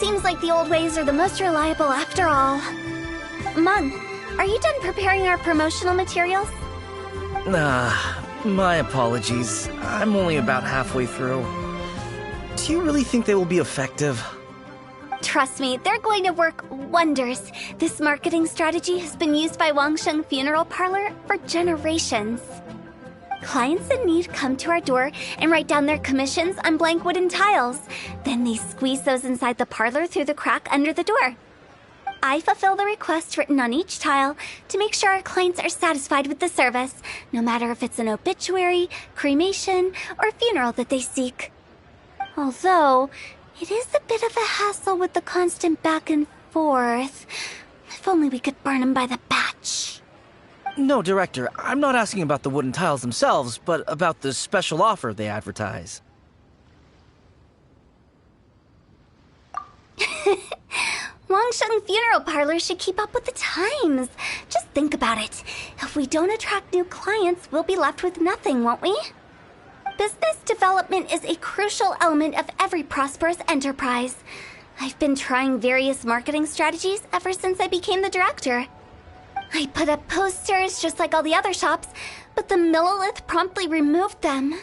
Seems like the old ways are the most reliable after all. Mung, are you done preparing our promotional materials? My apologies. I'm only about halfway through. Do you really think they will be effective? Trust me, they're going to work wonders. This marketing strategy has been used by Wangsheng Funeral Parlor for generations. Clients in need come to our door and write down their commissions on blank wooden tiles. Then they squeeze those inside the parlor through the crack under the door. I fulfill the request written on each tile to make sure our clients are satisfied with the service, no matter if it's an obituary, cremation, or funeral that they seek. Although, it is a bit of a hassle with the constant back and forth. If only we could burn them by the batch. No, Director, I'm not asking about the wooden tiles themselves, but about the special offer they advertise. Wangsheng Funeral Parlor should keep up with the times. Just think about it. If we don't attract new clients, we'll be left with nothing, won't we? Business development is a crucial element of every prosperous enterprise. I've been trying various marketing strategies ever since I became the director. I put up posters just like all the other shops, but the Millilith promptly removed them.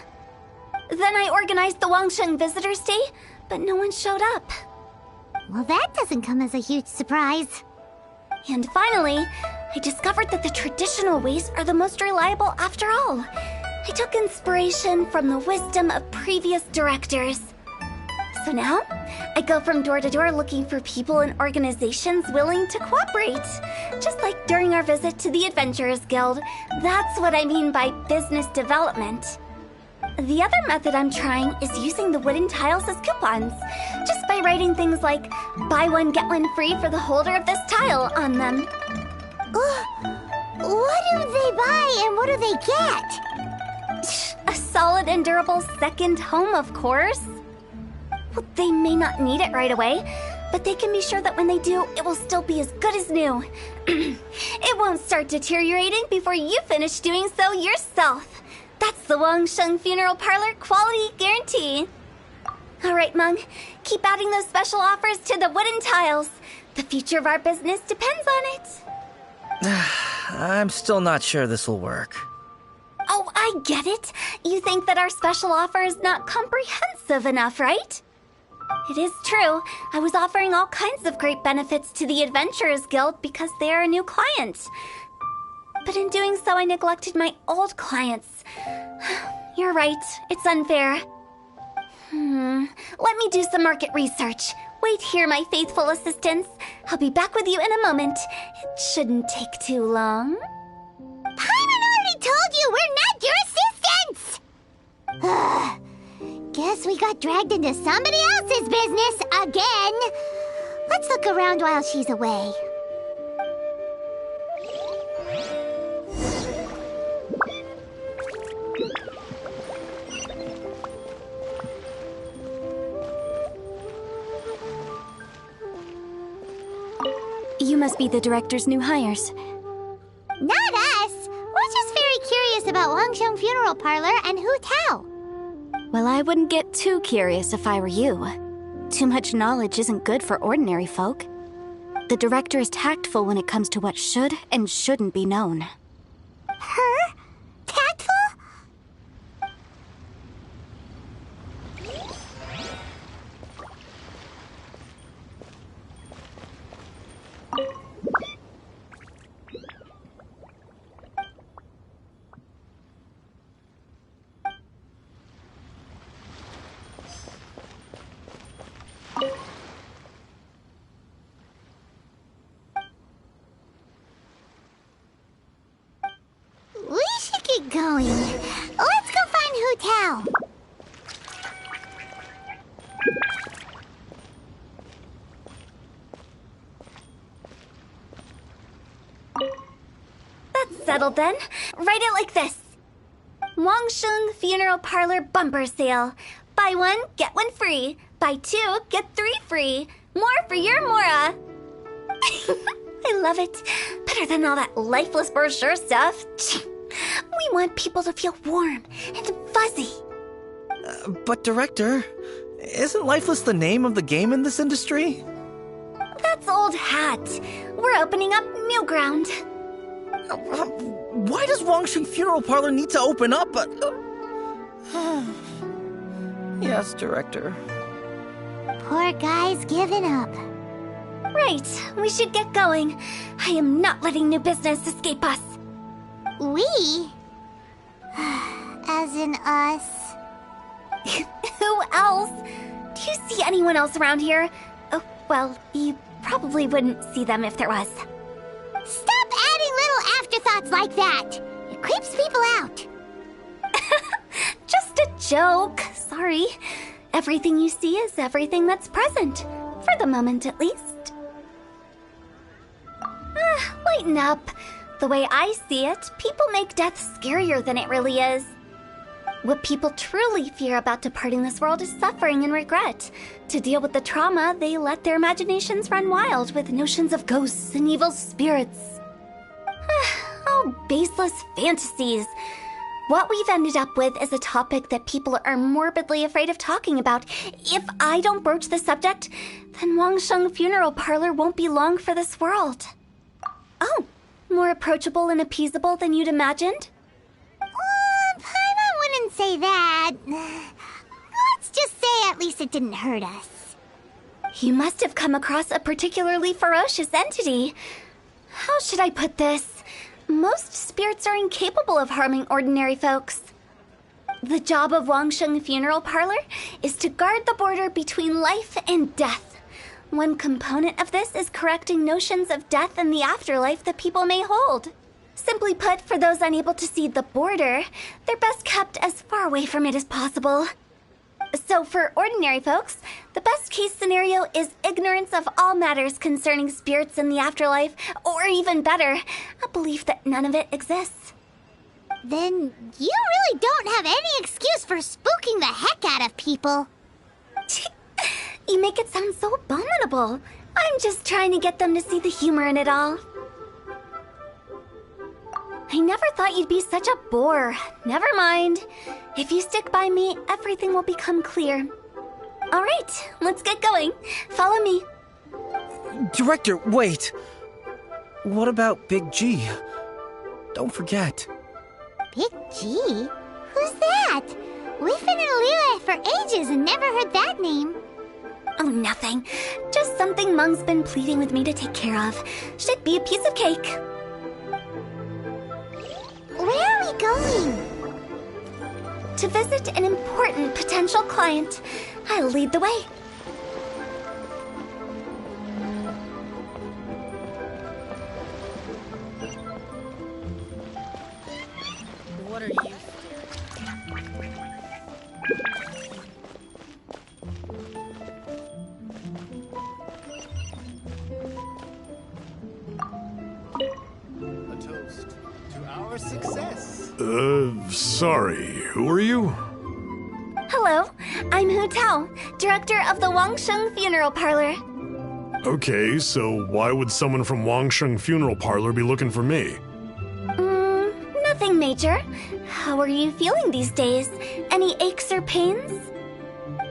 Then I organized the Wangsheng Visitors Day, but no one showed up. Well, that doesn't come as a huge surprise. And finally, I discovered that the traditional ways are the most reliable after all. I took inspiration from the wisdom of previous directors. So now, I go from door to door looking for people and organizations willing to cooperate. Just like during our visit to the Adventurers Guild. That's what I mean by business development. The other method I'm trying is using the wooden tiles as coupons. Just by writing things like, buy one get one free for the holder of this tile on them. What do they buy and what do they get? A solid and durable second home, of course. Well, they may not need it right away, but they can be sure that when they do, it will still be as good as new. It won't start deteriorating before you finish doing so yourself. That's the Wangsheng Funeral Parlor quality guarantee. All right, Mung, keep adding those special offers to the wooden tiles. The future of our business depends on it. I'm still not sure this will work. Oh, I get it. You think that our special offer is not comprehensive enough, right? It is true. I was offering all kinds of great benefits to the Adventurers Guild because they are a new client. But in doing so, I neglected my old clients. You're right. It's unfair. Let me do some market research. Wait here, my faithful assistants. I'll be back with you in a moment. It shouldn't take too long. Paimon already told you we're not your assistants! Guess we got dragged into somebody else's business again. Let's look around while she's away. You must be the director's new hires. Not us! We're just very curious about Wangsheng Funeral Parlor and Hu Tao. Well, I wouldn't get too curious if I were you. Too much knowledge isn't good for ordinary folk. The director is tactful when it comes to what should and shouldn't be known. Her? Tactful? We should get going. Let's go find Hu Tao. That's settled then. Write it like this. Wangsheng Funeral Parlor Bumper Sale. Buy one, get one free. Buy two, get three free. More for your Mora. I love it. Better than all that lifeless brochure stuff. We want people to feel warm and fuzzy. But Director, isn't Lifeless the name of the game in this industry? old hat. We're opening up new ground. Why does Wangsheng Funeral Parlor need to open up? Yes, Director. Poor guy's giving up. Right, we should get going. I am not letting new business escape us. We? As in us. Who else? Do you see anyone else around here? Oh, well, you probably wouldn't see them if there was. Stop adding little afterthoughts like that! It creeps people out. Just a joke. Sorry. Everything you see is everything that's present. For the moment, at least. Lighten up. The way I see it, people make death scarier than it really is. What people truly fear about departing this world is suffering and regret. To deal with the trauma, they let their imaginations run wild with notions of ghosts and evil spirits. Oh, baseless fantasies. What we've ended up with is a topic that people are morbidly afraid of talking about. If I don't broach the subject, then Wangsheng Funeral Parlor won't be long for this world. Oh, more approachable and appeasable than you'd imagined? Paimon wouldn't say that. Let's just say at least it didn't hurt us. You must have come across a particularly ferocious entity. How should I put this? Most spirits are incapable of harming ordinary folks. The job of Wangsheng Funeral Parlor is to guard the border between life and death. One component of this is correcting notions of death and the afterlife that people may hold. Simply put, for those unable to see the border, they're best kept as far away from it as possible. So for ordinary folks, the best case scenario is ignorance of all matters concerning spirits in the afterlife, or even better, a belief that none of it exists. Then you really don't have any excuse for spooking the heck out of people. You make it sound so abominable. I'm just trying to get them to see the humor in it all. I never thought you'd be such a bore. Never mind. If you stick by me, everything will become clear. All right, let's get going. Follow me. Director, wait. What about Big G? Don't forget. Big G? Who's that? We've been in Liyue for ages and never heard that name. Oh, nothing. Just something Mung's been pleading with me to take care of. Should be a piece of cake. Where are we going? To visit an important potential client. I'll lead the way. What are you? A toast to our success. Sorry, who are you? Hello, I'm Hu Tao, director of the Wangsheng Funeral Parlor. Okay, so why would someone from Wangsheng Funeral Parlor be looking for me? Nothing major. How are you feeling these days? Any aches or pains?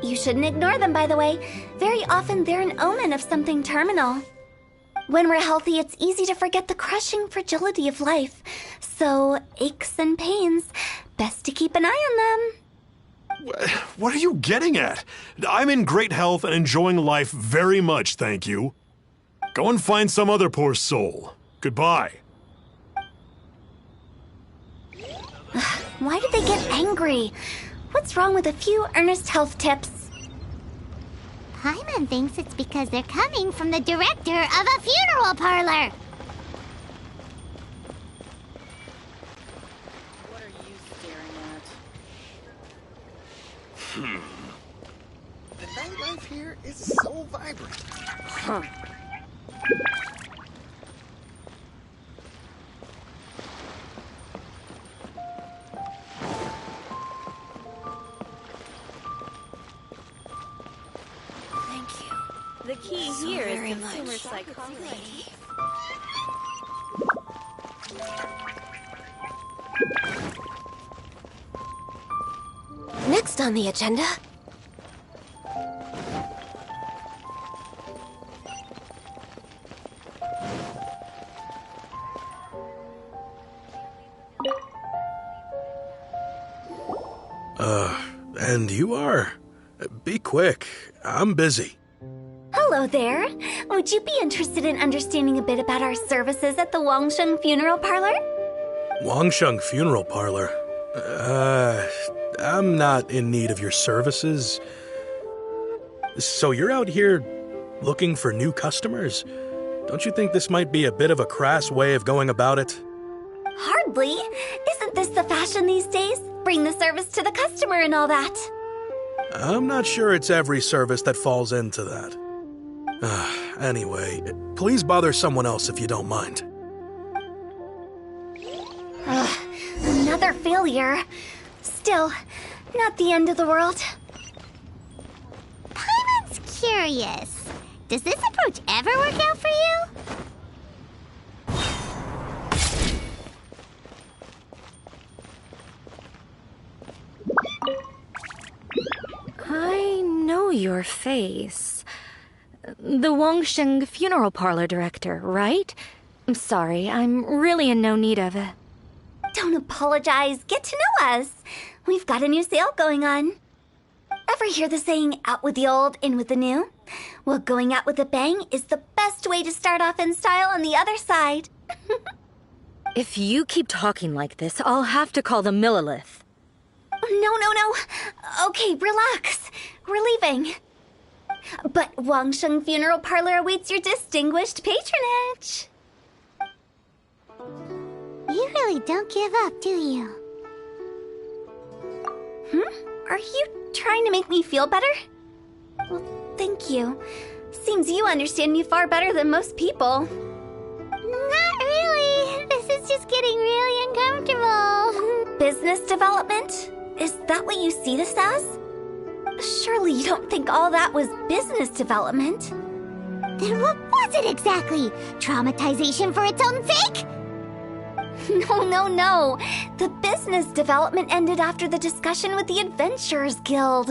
You shouldn't ignore them, by the way. Very often they're an omen of something terminal. When we're healthy, it's easy to forget the crushing fragility of life. So, aches and pains, best to keep an eye on them. What are you getting at? I'm in great health and enjoying life very much, thank you. Go and find some other poor soul. Goodbye. Why do they get angry? What's wrong with a few earnest health tips? Paimon thinks it's because they're coming from the director of a funeral parlor. What are you staring at? The nightlife here is so vibrant. Huh. The key here is consumer psychology. Next on the agenda. And you are? Be quick. I'm busy. Hello there. Would you be interested in understanding a bit about our services at the Wangsheng Funeral Parlor? Wangsheng Funeral Parlor? I'm not in need of your services. So you're out here looking for new customers? Don't you think this might be a bit of a crass way of going about it? Hardly. Isn't this the fashion these days? Bring the service to the customer and all that. I'm not sure it's every service that falls into that. Anyway, please bother someone else if you don't mind. Another failure. Still, not the end of the world. Paimon's curious. Does this approach ever work out for you? I know your face. The Wangsheng Funeral Parlor director, right? I'm sorry, I'm really in no need of it. Don't apologize. Get to know us. We've got a new sale going on. Ever hear the saying, out with the old, in with the new? Well, going out with a bang is the best way to start off in style on the other side. If you keep talking like this, I'll have to call the Millilith. No. Okay, relax. We're leaving. But Wangsheng Funeral Parlor awaits your distinguished patronage. You really don't give up, do you? Are you trying to make me feel better? Well, thank you. Seems you understand me far better than most people. Not really. This is just getting really uncomfortable. Business development? Is that what you see this as? Surely you don't think all that was business development. Then what was it exactly? Traumatization for its own sake? No. The business development ended after the discussion with the Adventurers Guild.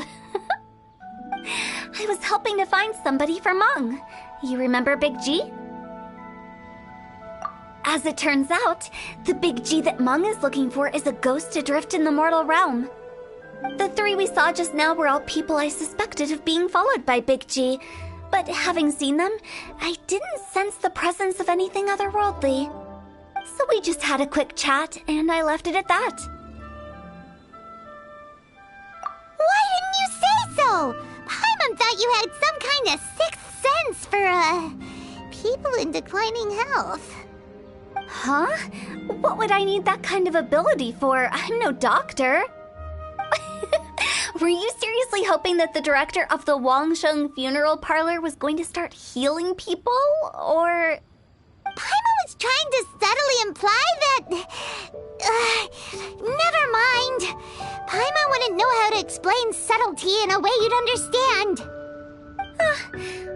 I was helping to find somebody for Meng. You remember Big G? As it turns out, the Big G that Meng is looking for is a ghost adrift in the mortal realm. The three we saw just now were all people I suspected of being followed by Big G, but having seen them, I didn't sense the presence of anything otherworldly. So we just had a quick chat, and I left it at that. Why didn't you say so? Paimon thought you had some kind of sixth sense for, people in declining health. Huh? What would I need that kind of ability for? I'm no doctor. Were you seriously hoping that the director of the Wangsheng Funeral Parlor was going to start healing people, or... Paimon was trying to subtly imply that... never mind. Paimon wouldn't know how to explain subtlety in a way you'd understand.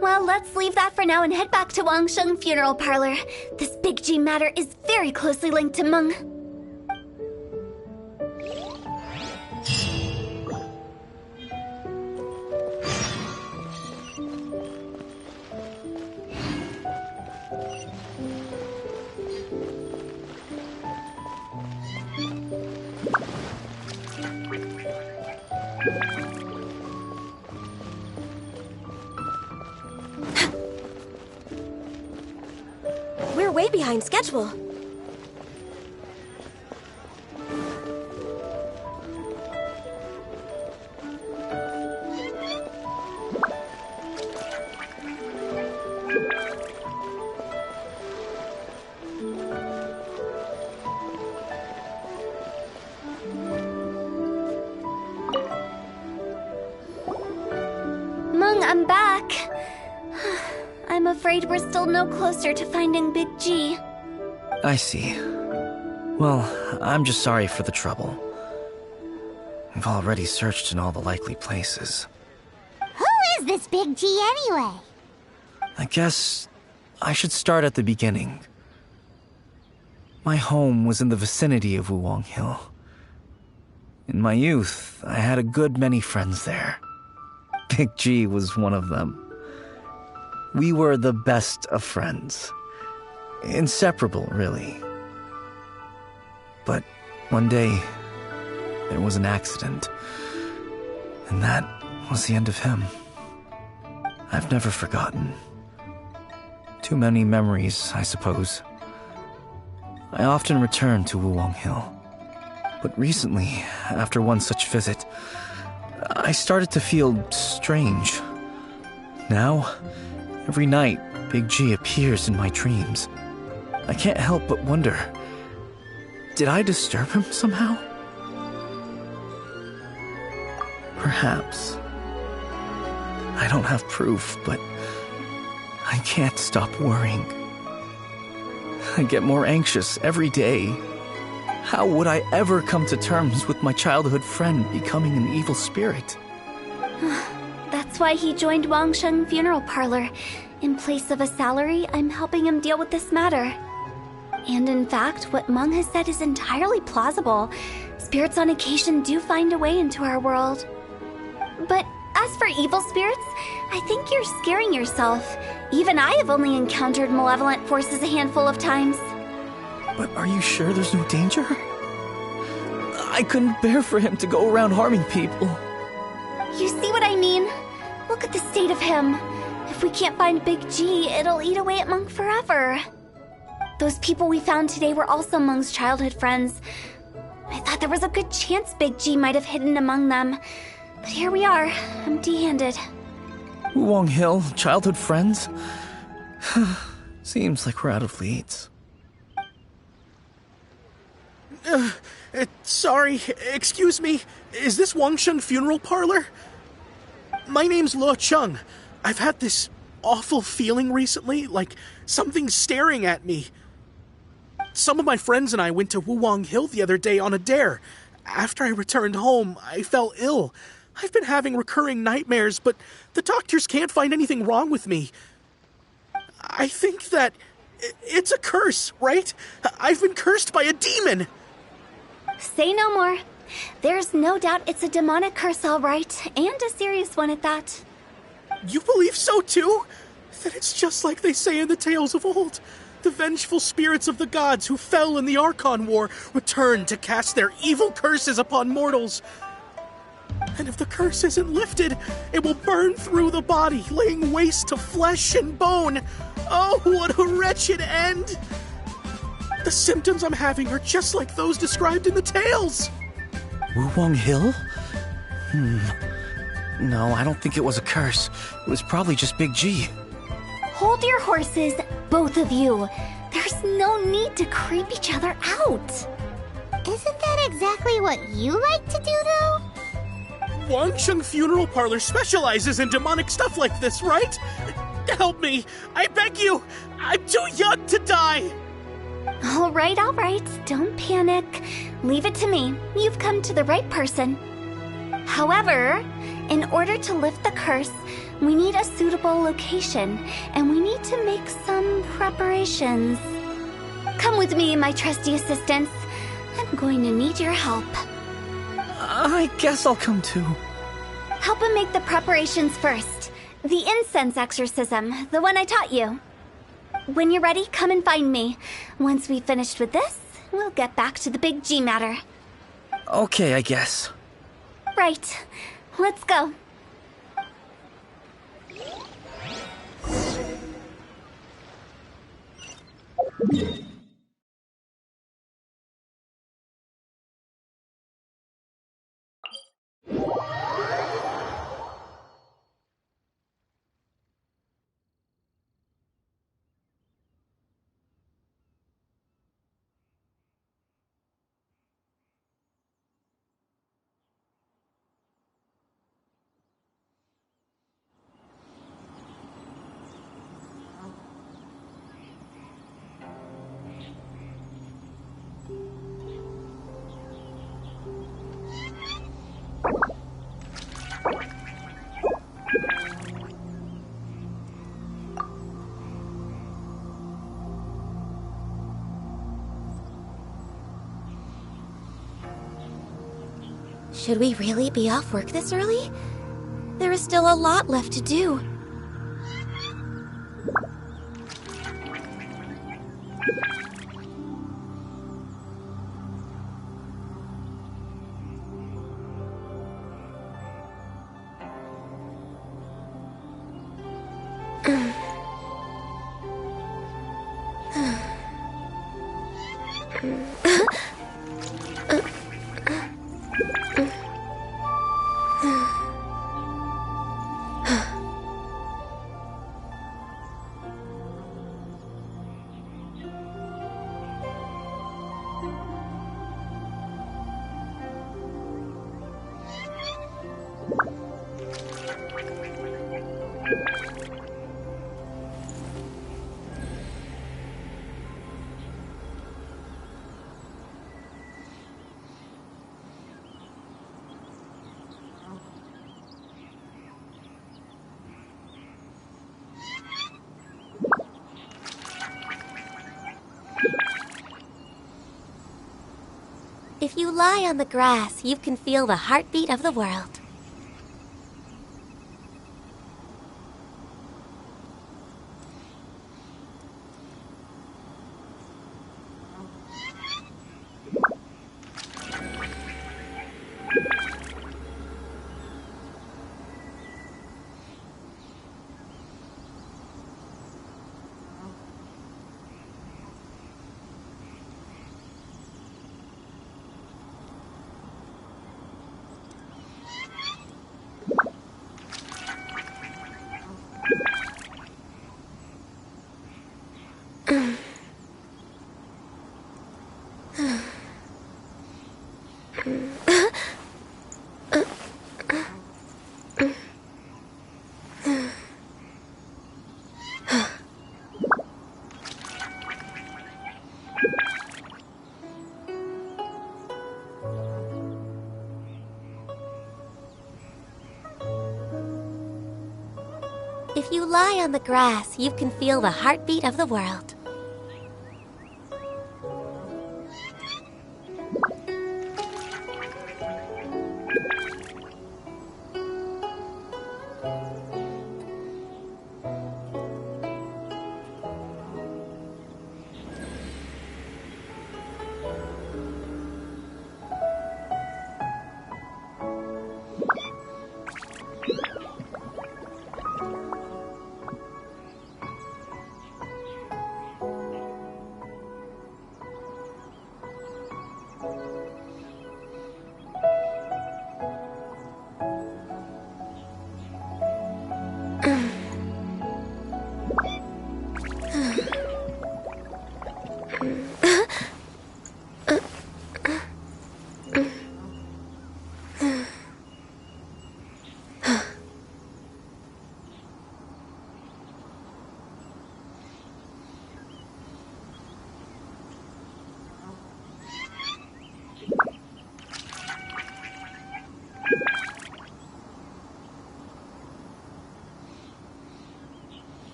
Well, let's leave that for now and head back to Wangsheng Funeral Parlor. This Big G matter is very closely linked to Meng. We're way behind schedule. Meng, I'm back. I'm afraid we're still no closer to finding Big G. I see. Well, I'm just sorry for the trouble. We've already searched in all the likely places. Who is this Big G anyway? I guess I should start at the beginning. My home was in the vicinity of Wuwang Hill. In my youth, I had a good many friends there. Big G was one of them. We were the best of friends. Inseparable, really. But one day, there was an accident. And that was the end of him. I've never forgotten. Too many memories, I suppose. I often return to Wuwang Hill. But recently, after one such visit, I started to feel strange. Now, every night, Big G appears in my dreams. I can't help but wonder, did I disturb him somehow? Perhaps. I don't have proof, but I can't stop worrying. I get more anxious every day. How would I ever come to terms with my childhood friend becoming an evil spirit? That's why he joined Wangsheng Funeral Parlor. In place of a salary, I'm helping him deal with this matter. And in fact, what Meng has said is entirely plausible. Spirits on occasion do find a way into our world. But as for evil spirits, I think you're scaring yourself. Even I have only encountered malevolent forces a handful of times. But are you sure there's no danger? I couldn't bear for him to go around harming people. You see what I mean? Look at the state of him. If we can't find Big G, it'll eat away at Meng forever. Those people we found today were also Meng's childhood friends. I thought there was a good chance Big G might have hidden among them. But here we are, empty-handed. Wuwang Hill, childhood friends? Seems like we're out of leads. Sorry, excuse me. Is this Wangsheng Funeral Parlor? My name's Luo Chung. I've had this awful feeling recently, like something's staring at me. Some of my friends and I went to Wuwang Hill the other day on a dare. After I returned home, I fell ill. I've been having recurring nightmares, but the doctors can't find anything wrong with me. I think that it's a curse, right? I've been cursed by a demon. Say no more. There's no doubt it's a demonic curse, all right, and a serious one at that. You believe so too? That it's just like they say in the tales of old. The vengeful spirits of the gods who fell in the Archon War return to cast their evil curses upon mortals. And if the curse isn't lifted, it will burn through the body, laying waste to flesh and bone. Oh, what a wretched end! The symptoms I'm having are just like those described in the tales. Wuwang Hill? No, I don't think it was a curse. It was probably just Big G. Hold your horses, both of you. There's no need to creep each other out. Isn't that exactly what you like to do, though? Wangsheng Funeral Parlor specializes in demonic stuff like this, right? Help me! I beg you! I'm too young to die! All right. Don't panic. Leave it to me. You've come to the right person. However, in order to lift the curse, we need a suitable location, and we need to make some preparations. Come with me, my trusty assistants. I'm going to need your help. I guess I'll come too. Help him make the preparations first. The incense exorcism, the one I taught you. When you're ready, come and find me. Once we've finished with this, we'll get back to the Big G matter. Okay, I guess. Right. Let's go. Should we really be off work this early? There is still a lot left to do. If you lie on the grass, you can feel the heartbeat of the world. If you lie on the grass, you can feel the heartbeat of the world.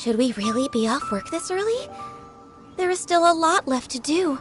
Should we really be off work this early? There is still a lot left to do.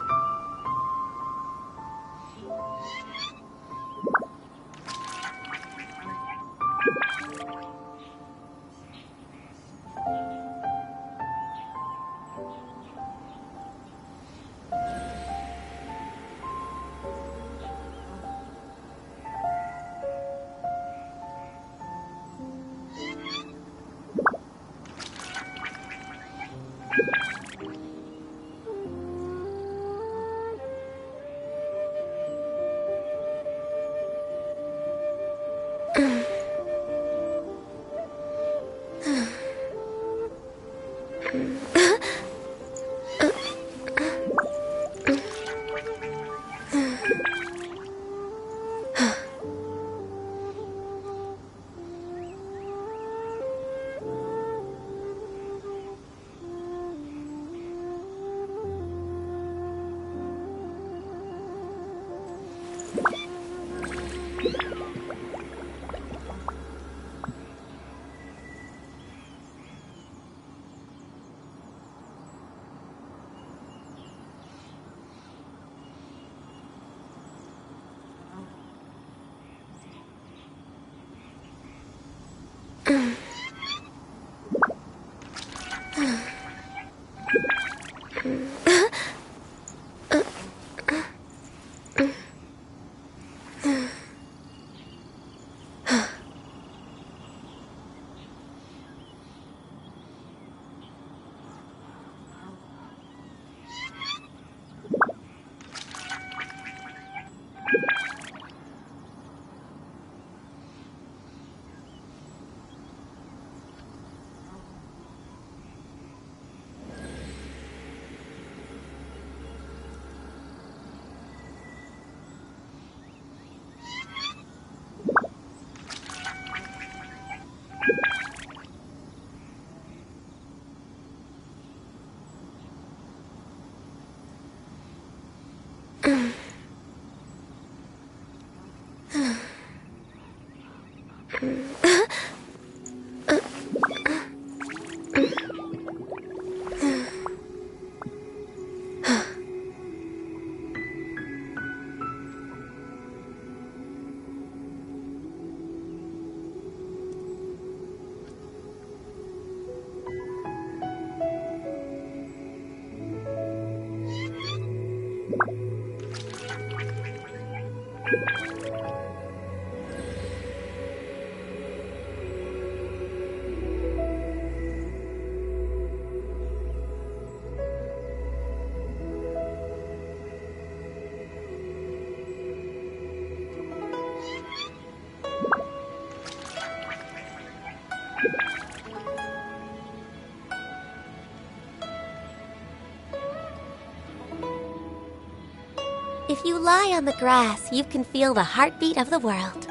If you lie on the grass, you can feel the heartbeat of the world.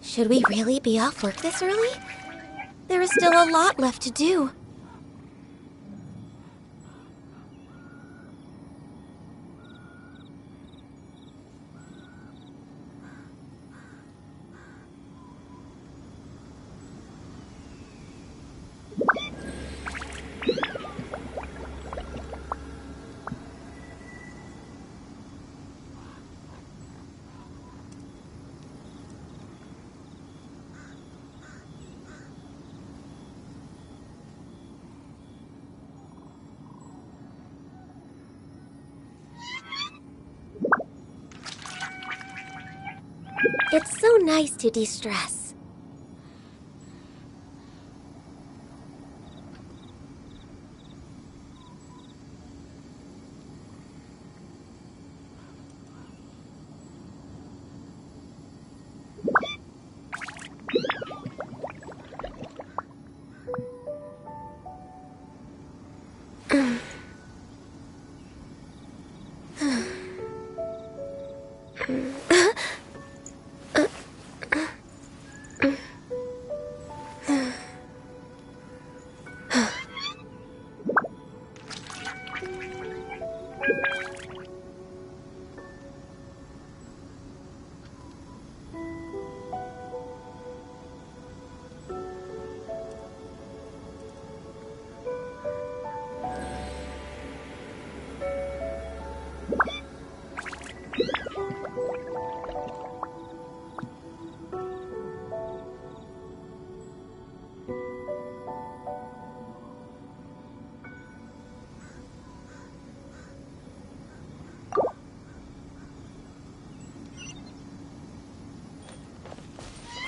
Should we really be off work this early? There is still a lot left to do. It's so nice to de-stress.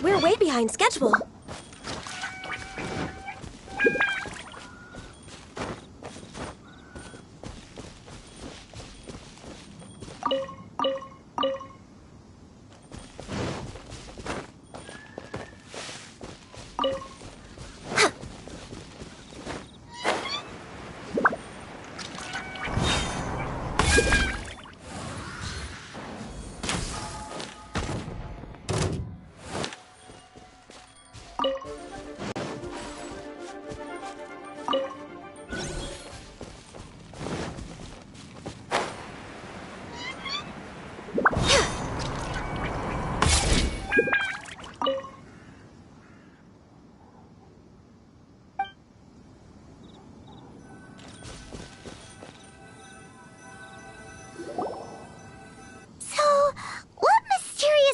We're way behind schedule.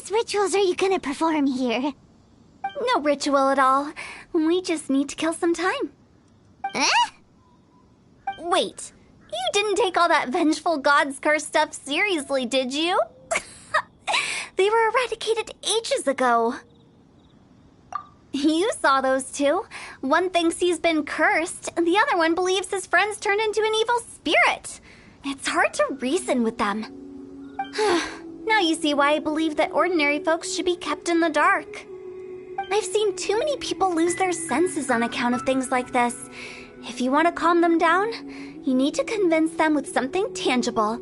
Rituals are you gonna perform here? No ritual at all. We just need to kill some time. Eh? Wait, you didn't take all that vengeful god's curse stuff seriously, did you? They were eradicated ages ago. You saw those two. One thinks he's been cursed, and the other one believes his friend's turned into an evil spirit. It's hard to reason with them. Now you see why I believe that ordinary folks should be kept in the dark. I've seen too many people lose their senses on account of things like this. If you want to calm them down, you need to convince them with something tangible.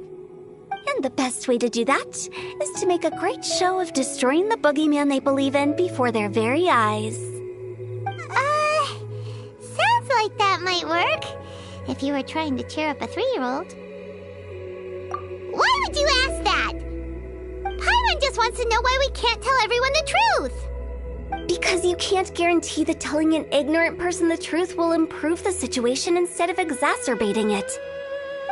And the best way to do that is to make a great show of destroying the boogeyman they believe in before their very eyes. Sounds like that might work. If you were trying to cheer up a 3-year-old. Why would you ask that? Paimon just wants to know why we can't tell everyone the truth. Because you can't guarantee that telling an ignorant person the truth will improve the situation instead of exacerbating it.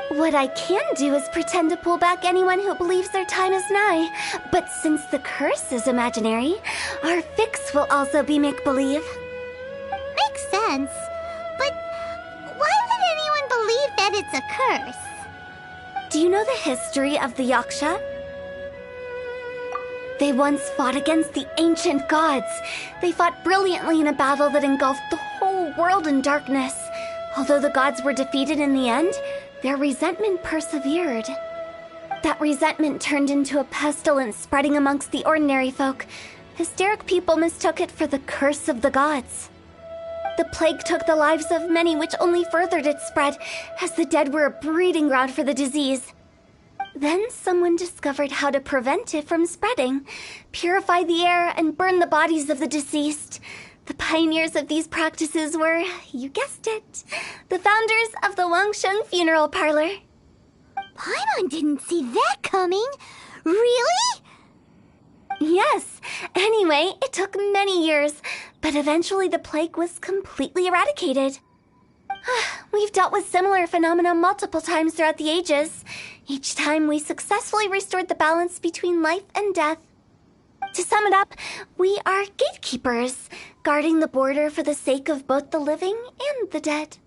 What I can do is pretend to pull back anyone who believes their time is nigh. But since the curse is imaginary, our fix will also be make-believe. Makes sense. But why would anyone believe that it's a curse? Do you know the history of the Yaksha? They once fought against the ancient gods. They fought brilliantly in a battle that engulfed the whole world in darkness. Although the gods were defeated in the end, their resentment persevered. That resentment turned into a pestilence spreading amongst the ordinary folk. Hysteric people mistook it for the curse of the gods. The plague took the lives of many, which only furthered its spread, as the dead were a breeding ground for the disease. Then someone discovered how to prevent it from spreading, purify the air, and burn the bodies of the deceased. The pioneers of these practices were, you guessed it, the founders of the Wangsheng Funeral Parlor. Paimon didn't see that coming. Really? Yes. Anyway, it took many years, but eventually the plague was completely eradicated. We've dealt with similar phenomena multiple times throughout the ages. Each time we successfully restored the balance between life and death. To sum it up, we are gatekeepers, guarding the border for the sake of both the living and the dead.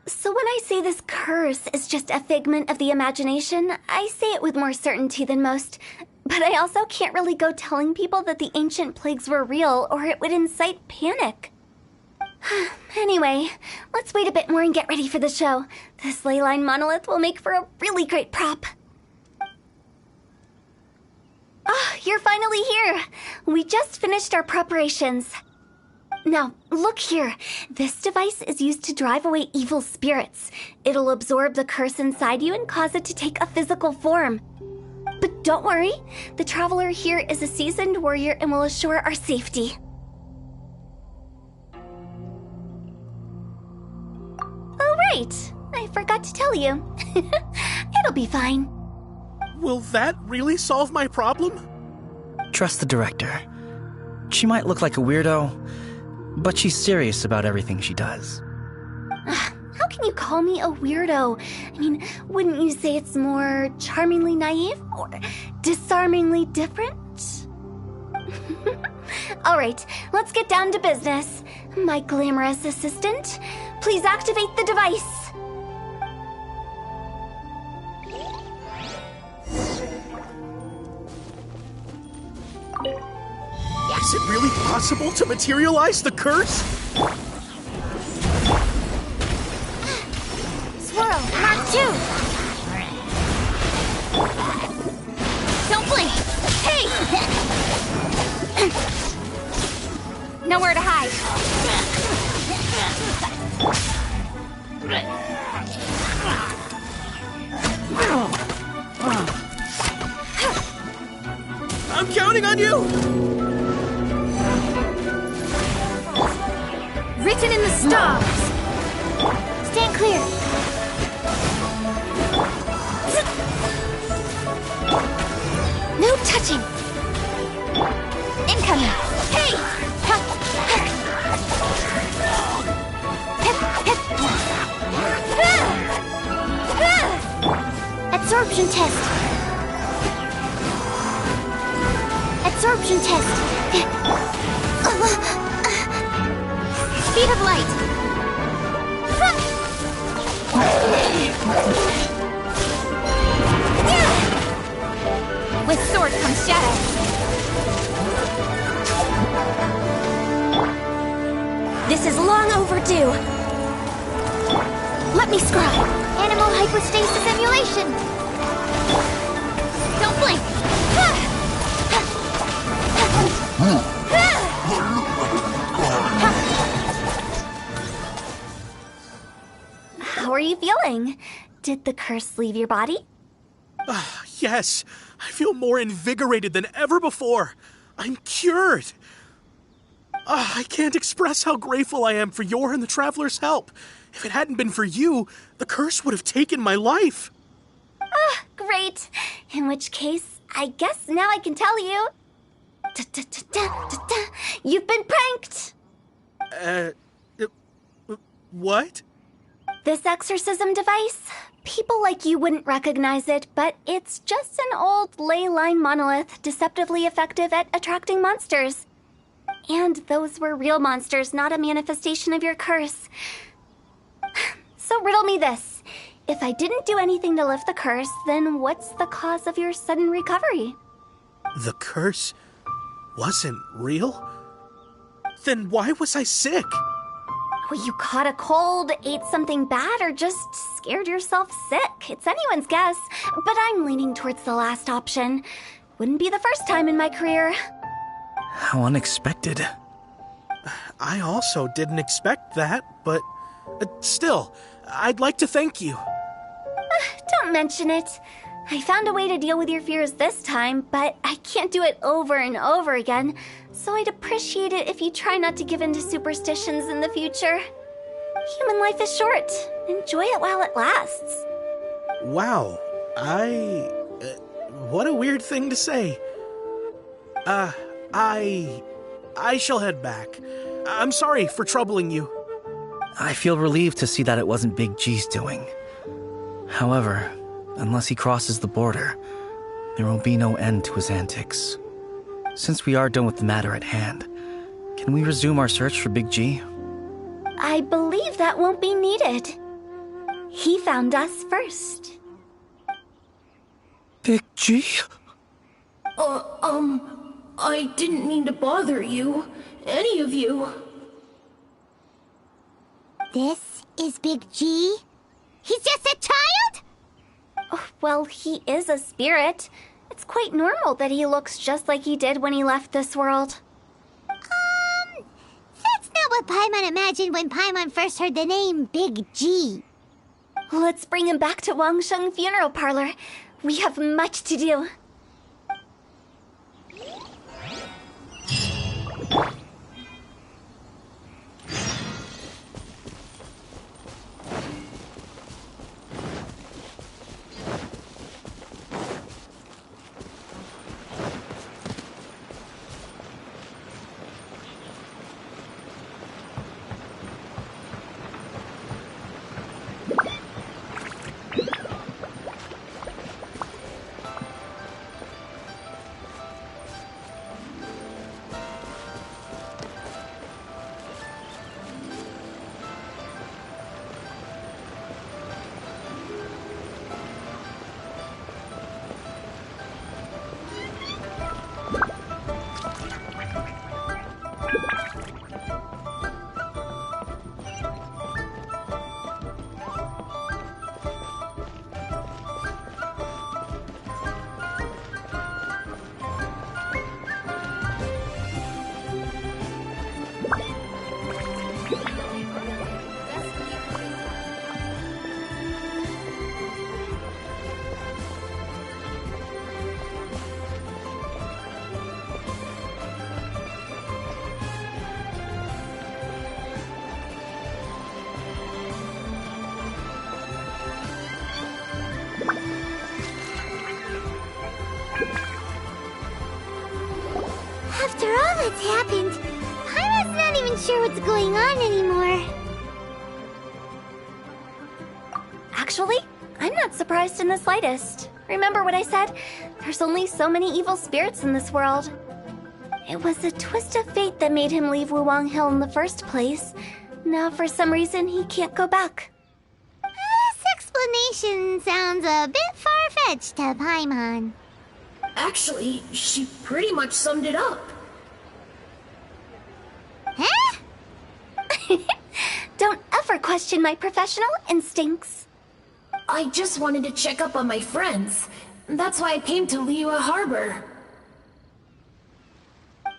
So when I say this curse is just a figment of the imagination, I say it with more certainty than most. But I also can't really go telling people that the ancient plagues were real, or it would incite panic. Anyway, let's wait a bit more and get ready for the show. This leyline monolith will make for a really great prop. Oh, you're finally here! We just finished our preparations. Now, look here. This device is used to drive away evil spirits. It'll absorb the curse inside you and cause it to take a physical form. But don't worry, the traveler here is a seasoned warrior and will assure our safety. Oh, right. I forgot to tell you. It'll be fine. Will that really solve my problem? Trust the director. She might look like a weirdo, but she's serious about everything she does. How can you call me a weirdo? I mean, wouldn't you say it's more charmingly naive or disarmingly different? All right, let's get down to business. My glamorous assistant, please activate the device. Is it really possible to materialize the curse? Swirl, Mark 2! Don't blink! Hey! Nowhere to hide. I'm counting on you! Written in the stars! Stand clear! No touching! Incoming! Hey! Absorption test! Absorption test! Speed of light! With sword comes shadow! do? Let me scry. Animal hypostasis emulation. Don't blink. How are you feeling? Did the curse leave your body? Yes, I feel more invigorated than ever before. I'm cured. I can't express how grateful I am for your and the Traveler's help. If it hadn't been for you, the curse would have taken my life. Great. In which case, I guess now I can tell you. You've been pranked! What? This exorcism device, people like you wouldn't recognize it, but it's just an old ley line monolith deceptively effective at attracting monsters. And those were real monsters, not a manifestation of your curse. So riddle me this. If I didn't do anything to lift the curse, then what's the cause of your sudden recovery? The curse wasn't real? Then why was I sick? Well, you caught a cold, ate something bad, or just scared yourself sick. It's anyone's guess, but I'm leaning towards the last option. Wouldn't be the first time in my career. How unexpected. I also didn't expect that, but still, I'd like to thank you. Don't mention it. I found a way to deal with your fears this time, but I can't do it over and over again, so I'd appreciate it if you try not to give in to superstitions in the future. Human life is short. Enjoy it while it lasts. Wow, what a weird thing to say. I shall head back. I'm sorry for troubling you. I feel relieved to see that it wasn't Big G's doing. However, unless he crosses the border, there will be no end to his antics. Since we are done with the matter at hand, can we resume our search for Big G? I believe that won't be needed. He found us first. Big G? I didn't mean to bother you. Any of you. This is Big G? He's just a child? Oh, well, he is a spirit. It's quite normal that he looks just like he did when he left this world. That's not what Paimon imagined when Paimon first heard the name Big G. Let's bring him back to Wangsheng Funeral Parlor. We have much to do. After all that's happened, Paimon's not even sure what's going on anymore. Actually, I'm not surprised in the slightest. Remember what I said? There's only so many evil spirits in this world. It was a twist of fate that made him leave Wuwang Hill in the first place. Now, for some reason, he can't go back. This explanation sounds a bit far-fetched to Paimon. Actually, she pretty much summed it up. Huh? question my professional instincts? I just wanted to check up on my friends. That's why I came to Liyue Harbor.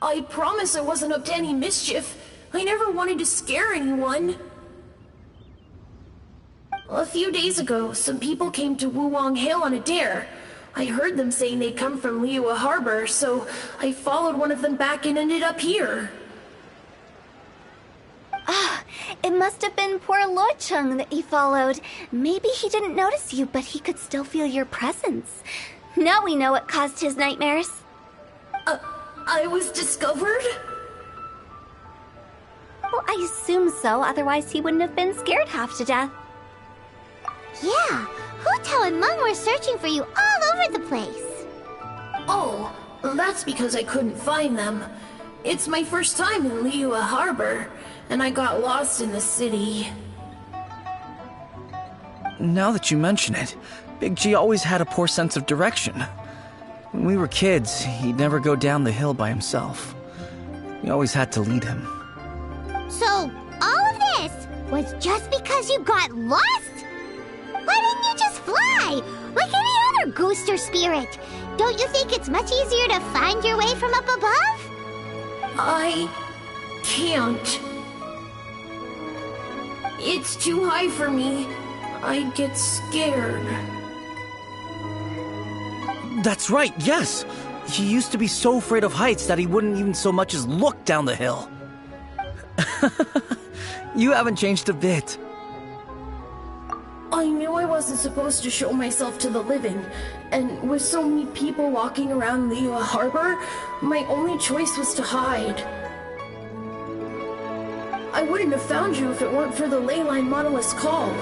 I promise I wasn't up to any mischief. I never wanted to scare anyone. A few days ago, some people came to Wuwang Hill on a dare. I heard them saying they'd come from Liyue Harbor, so I followed one of them back and ended up here. Ah, it must have been poor Lo Chung that you followed. Maybe he didn't notice you, but he could still feel your presence. Now we know what caused his nightmares. I was discovered? Well, I assume so, otherwise he wouldn't have been scared half to death. Yeah, Hu Tao and Meng were searching for you all over the place. Oh, that's because I couldn't find them. It's my first time in Liyue Harbor, and I got lost in the city. Now that you mention it, Big G always had a poor sense of direction. When we were kids, he'd never go down the hill by himself. We always had to lead him. So, all of this was just because you got lost? Why didn't you just fly? Like any other ghost or spirit? Don't you think it's much easier to find your way from up above? I can't. It's too high for me. I'd get scared. That's right, yes! He used to be so afraid of heights that he wouldn't even so much as look down the hill. You haven't changed a bit. I knew I wasn't supposed to show myself to the living, and with so many people walking around Liyue Harbor, my only choice was to hide. I wouldn't have found you if it weren't for the Leyline Monolith's call.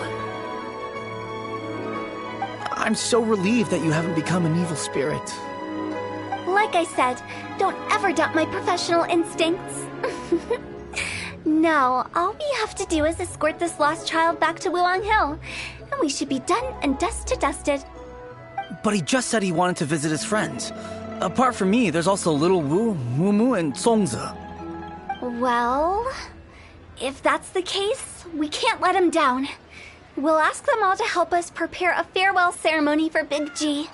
I'm so relieved that you haven't become an evil spirit. Like I said, don't ever doubt my professional instincts. Now, all we have to do is escort this lost child back to Wuwang Hill, and we should be done and dust to dusted. But he just said he wanted to visit his friends. Apart from me, there's also Little Wu, Mumu, and Songza. Well, if that's the case, we can't let him down. We'll ask them all to help us prepare a farewell ceremony for Big G.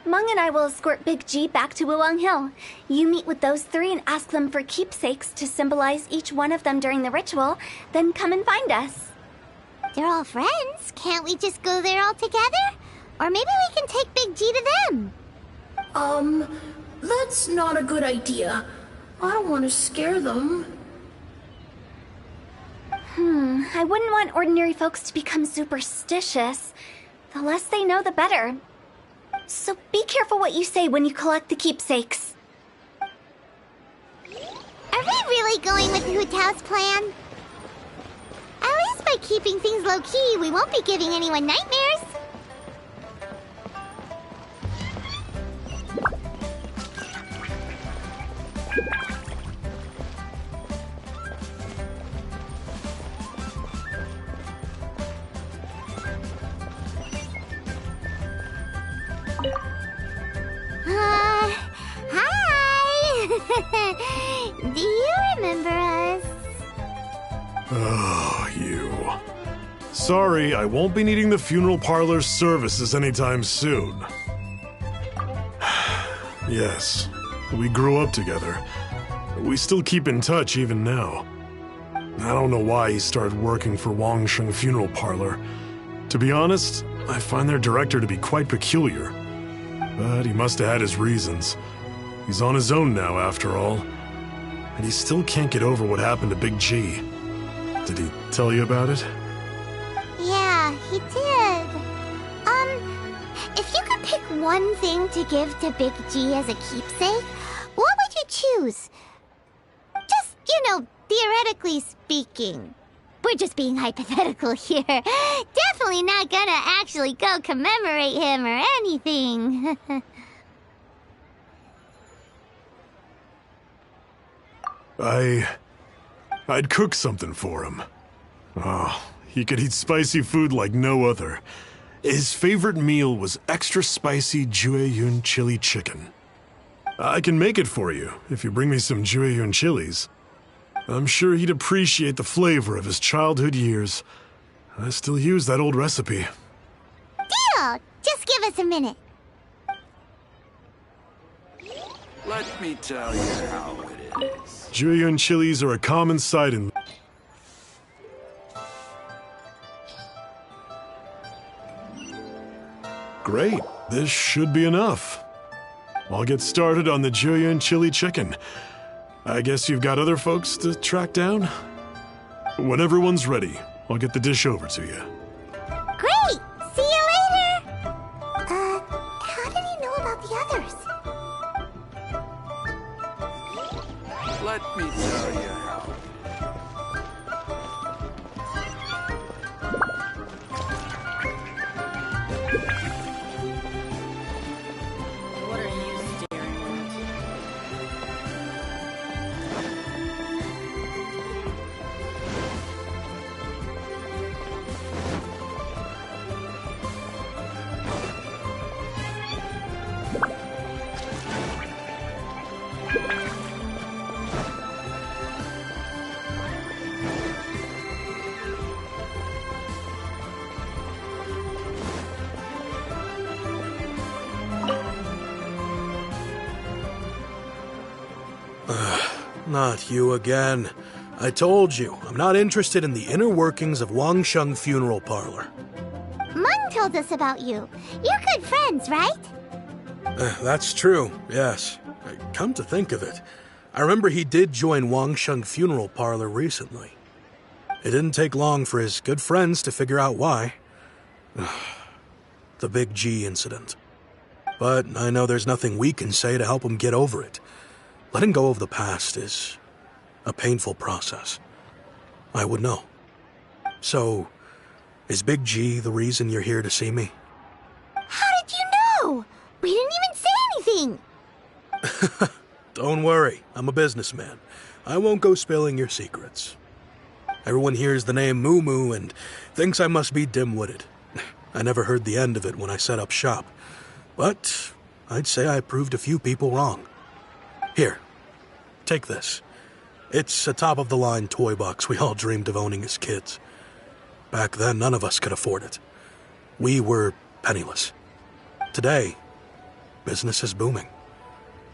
Meng and I will escort Big G back to Wuwang Hill. You meet with those three and ask them for keepsakes to symbolize each one of them during the ritual, then come and find us. They're all friends. Can't we just go there all together? Or maybe we can take Big G to them. That's not a good idea. I don't want to scare them. I wouldn't want ordinary folks to become superstitious. The less they know, the better. So be careful what you say when you collect the keepsakes. Are we really going with Hu Tao's plan? At least by keeping things low-key, we won't be giving anyone nightmares. Hi! Do you remember us? Oh, you. Sorry, I won't be needing the funeral parlor's services anytime soon. Yes, we grew up together. We still keep in touch even now. I don't know why he started working for Wangsheng Funeral Parlor. To be honest, I find their director to be quite peculiar. But he must have had his reasons. He's on his own now, after all. And he still can't get over what happened to Big G. Did he tell you about it? Yeah, he did. If you could pick one thing to give to Big G as a keepsake, what would you choose? Just, theoretically speaking. We're just being hypothetical here. Definitely not gonna actually go commemorate him or anything. I'd cook something for him. Oh, he could eat spicy food like no other. His favorite meal was extra spicy Jueyun chili chicken. I can make it for you if you bring me some Jueyun chilies. I'm sure he'd appreciate the flavor of his childhood years I still use that old recipe. Deal! Just give us a minute. Let me tell you how it is. Julian chilies are a common sight in... Great, this should be enough. I'll get started on the Julian chili chicken. I guess you've got other folks to track down? When everyone's ready, I'll get the dish over to you. Great! See you later! How did he know about the others? Let me tell you how. What are you staring at? Not you again. I told you, I'm not interested in the inner workings of Wangsheng Funeral Parlor. Mung told us about you. You're good friends, right? That's true, yes. Come to think of it, I remember he did join Wangsheng Funeral Parlor recently. It didn't take long for his good friends to figure out why. The Big G incident. But I know there's nothing we can say to help him get over it. Letting go of the past is a painful process. I would know. So, is Big G the reason you're here to see me? How did you know? We didn't even say anything. Don't worry, I'm a businessman. I won't go spilling your secrets. Everyone hears the name Moo Moo and thinks I must be dim-witted. I never heard the end of it when I set up shop. But I'd say I proved a few people wrong. Here, take this. It's a top-of-the-line toy box we all dreamed of owning as kids. Back then, none of us could afford it. We were penniless. Today, business is booming.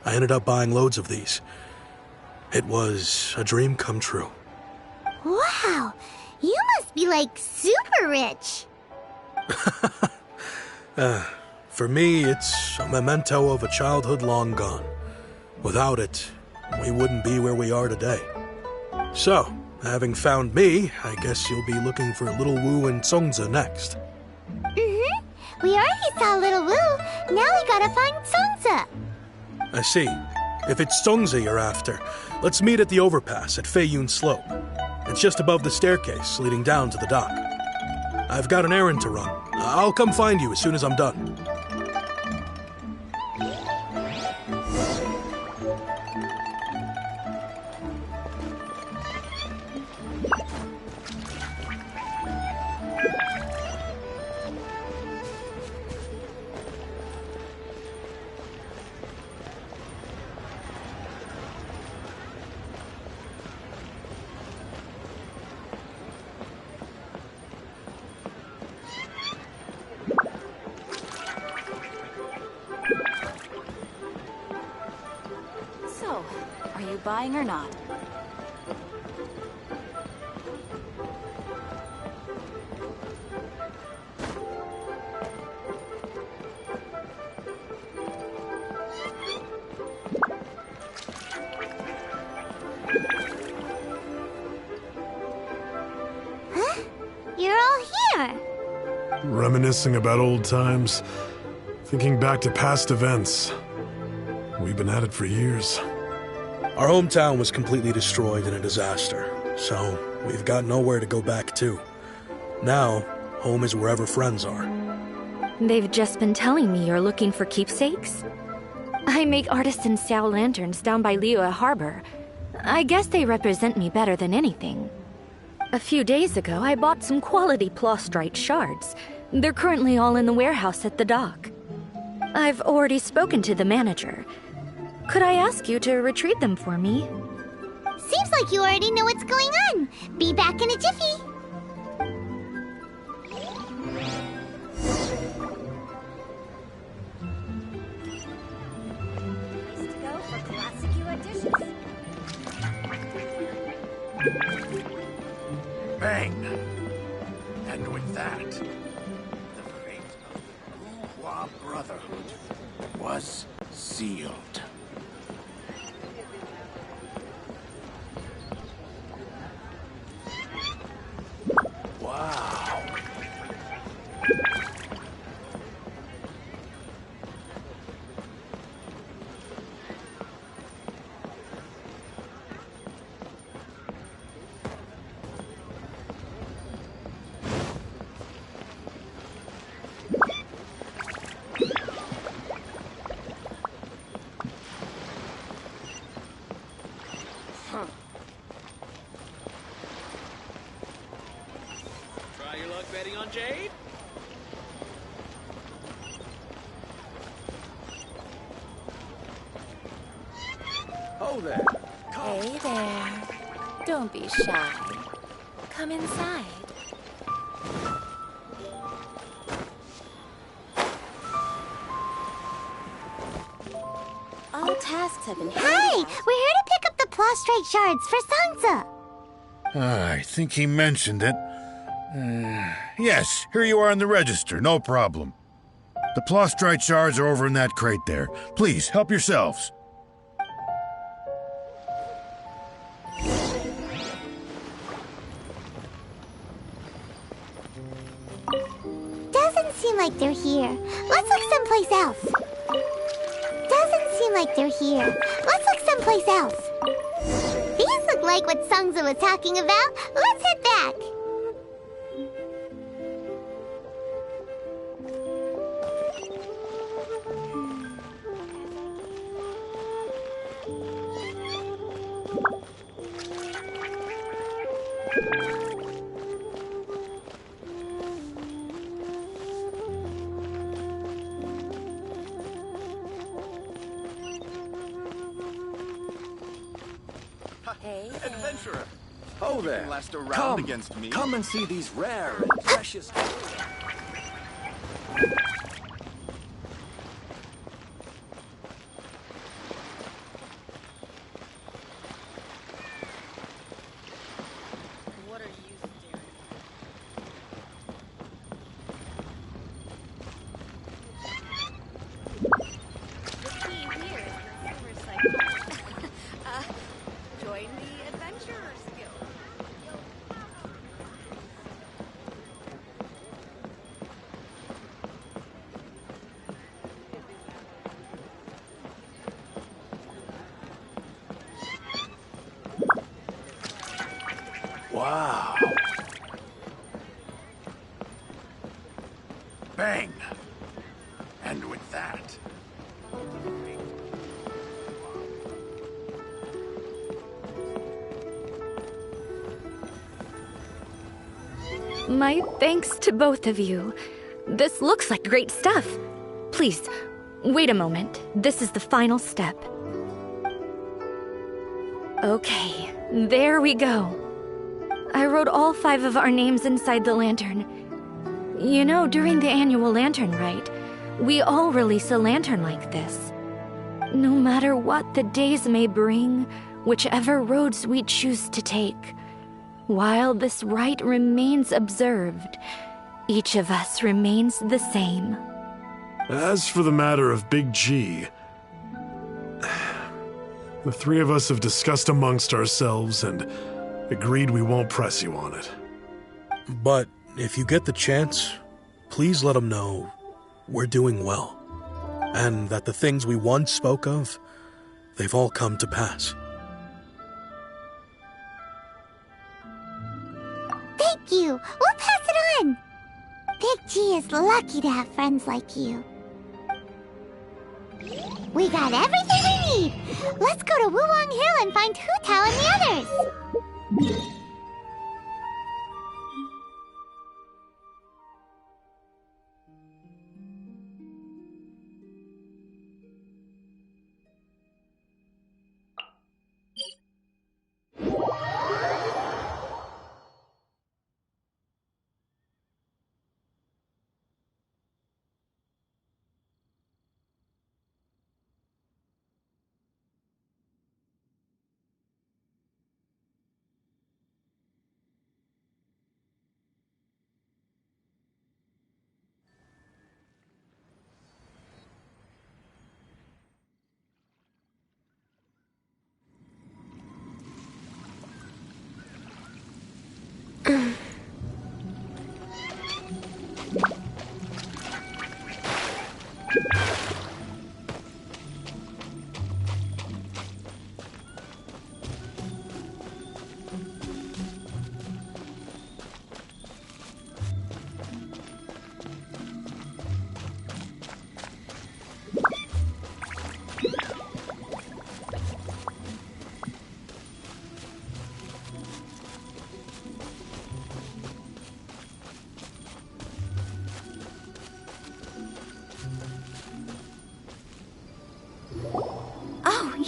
I ended up buying loads of these. It was a dream come true. Wow, you must be like super rich. For me, it's a memento of a childhood long gone. Without it, we wouldn't be where we are today. So, having found me, I guess you'll be looking for Little Wu and Songza next. Mm-hmm. We already saw Little Wu. Now we gotta find Songza. I see. If it's Songza you're after, let's meet at the overpass at Feiyun Slope. It's just above the staircase leading down to the dock. I've got an errand to run. I'll come find you as soon as I'm done. So, are you buying or not? Huh? You're all here. Reminiscing about old times, thinking back to past events. We've been at it for years. Our hometown was completely destroyed in a disaster, so we've got nowhere to go back to. Now, home is wherever friends are. They've just been telling me you're looking for keepsakes. I make artisan Sao lanterns down by Liyue Harbor. I guess they represent me better than anything. A few days ago, I bought some quality plastrite shards. They're currently all in the warehouse at the dock. I've already spoken to the manager. Could I ask you to retrieve them for me? Seems like you already know what's going on. Be back in a jiffy. Bang! And with that, the fate of the Hua Brotherhood was sealed. Wow. Try your luck betting on Jade? Oh there. Hey there. Don't be shy. Come inside. All tasks have been handed Hi! out. We're here to pick up the prostrate shards for Sansa. I think he mentioned it. Yes, here you are in the register, no problem. The Plostrite shards are over in that crate there. Please, help yourselves. Doesn't seem like they're here. Let's look someplace else. Doesn't seem like they're here. Let's look someplace else. These look like what Sungza was talking about. Let's head back. Hey there. Adventurer! Oh there. Last around Come, against me. come and see these rare and precious. What are you staring at? The key here is the silver cycle. Join the Adventurers Guild. Wow. Bang! And with that, My thanks to both of you. This looks like great stuff. Please, wait a moment. This is the final step. Okay, there we go. I wrote all 5 of our names inside the lantern. You know, during the annual lantern rite, we all release a lantern like this. No matter what the days may bring, whichever roads we choose to take, while this rite remains observed, each of us remains the same. As for the matter of Big G, the 3 of us have discussed amongst ourselves and agreed we won't press you on it. But if you get the chance, please let them know we're doing well. And that the things we once spoke of, they've all come to pass. Thank you. We'll pass it on. Big G is lucky to have friends like you. We got everything we need. Let's go to Wulong Hill and find Hu Tao and the others.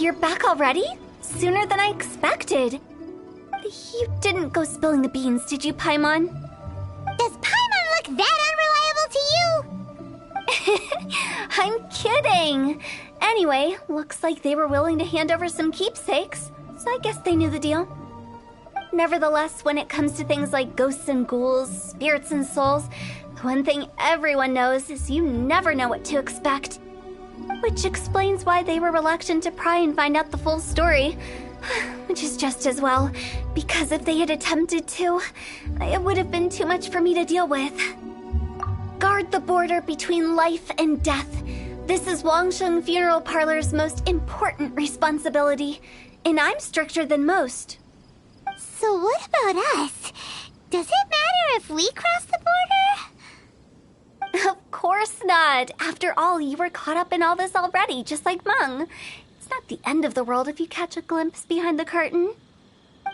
You're back already? Sooner than I expected. You didn't go spilling the beans, did you, Paimon? Does Paimon look that unreliable to you? I'm kidding! Anyway, looks like they were willing to hand over some keepsakes, so I guess they knew the deal. Nevertheless, when it comes to things like ghosts and ghouls, spirits and souls, the one thing everyone knows is you never know what to expect. Which explains why they were reluctant to pry and find out the full story. Which is just as well, because if they had attempted to, it would have been too much for me to deal with. Guard the border between life and death. This is Wangsheng Funeral Parlor's most important responsibility, and I'm stricter than most. So what about us? Does it matter if we cross the border? Of course not. After all, you were caught up in all this already, just like Meng. It's not the end of the world if you catch a glimpse behind the curtain.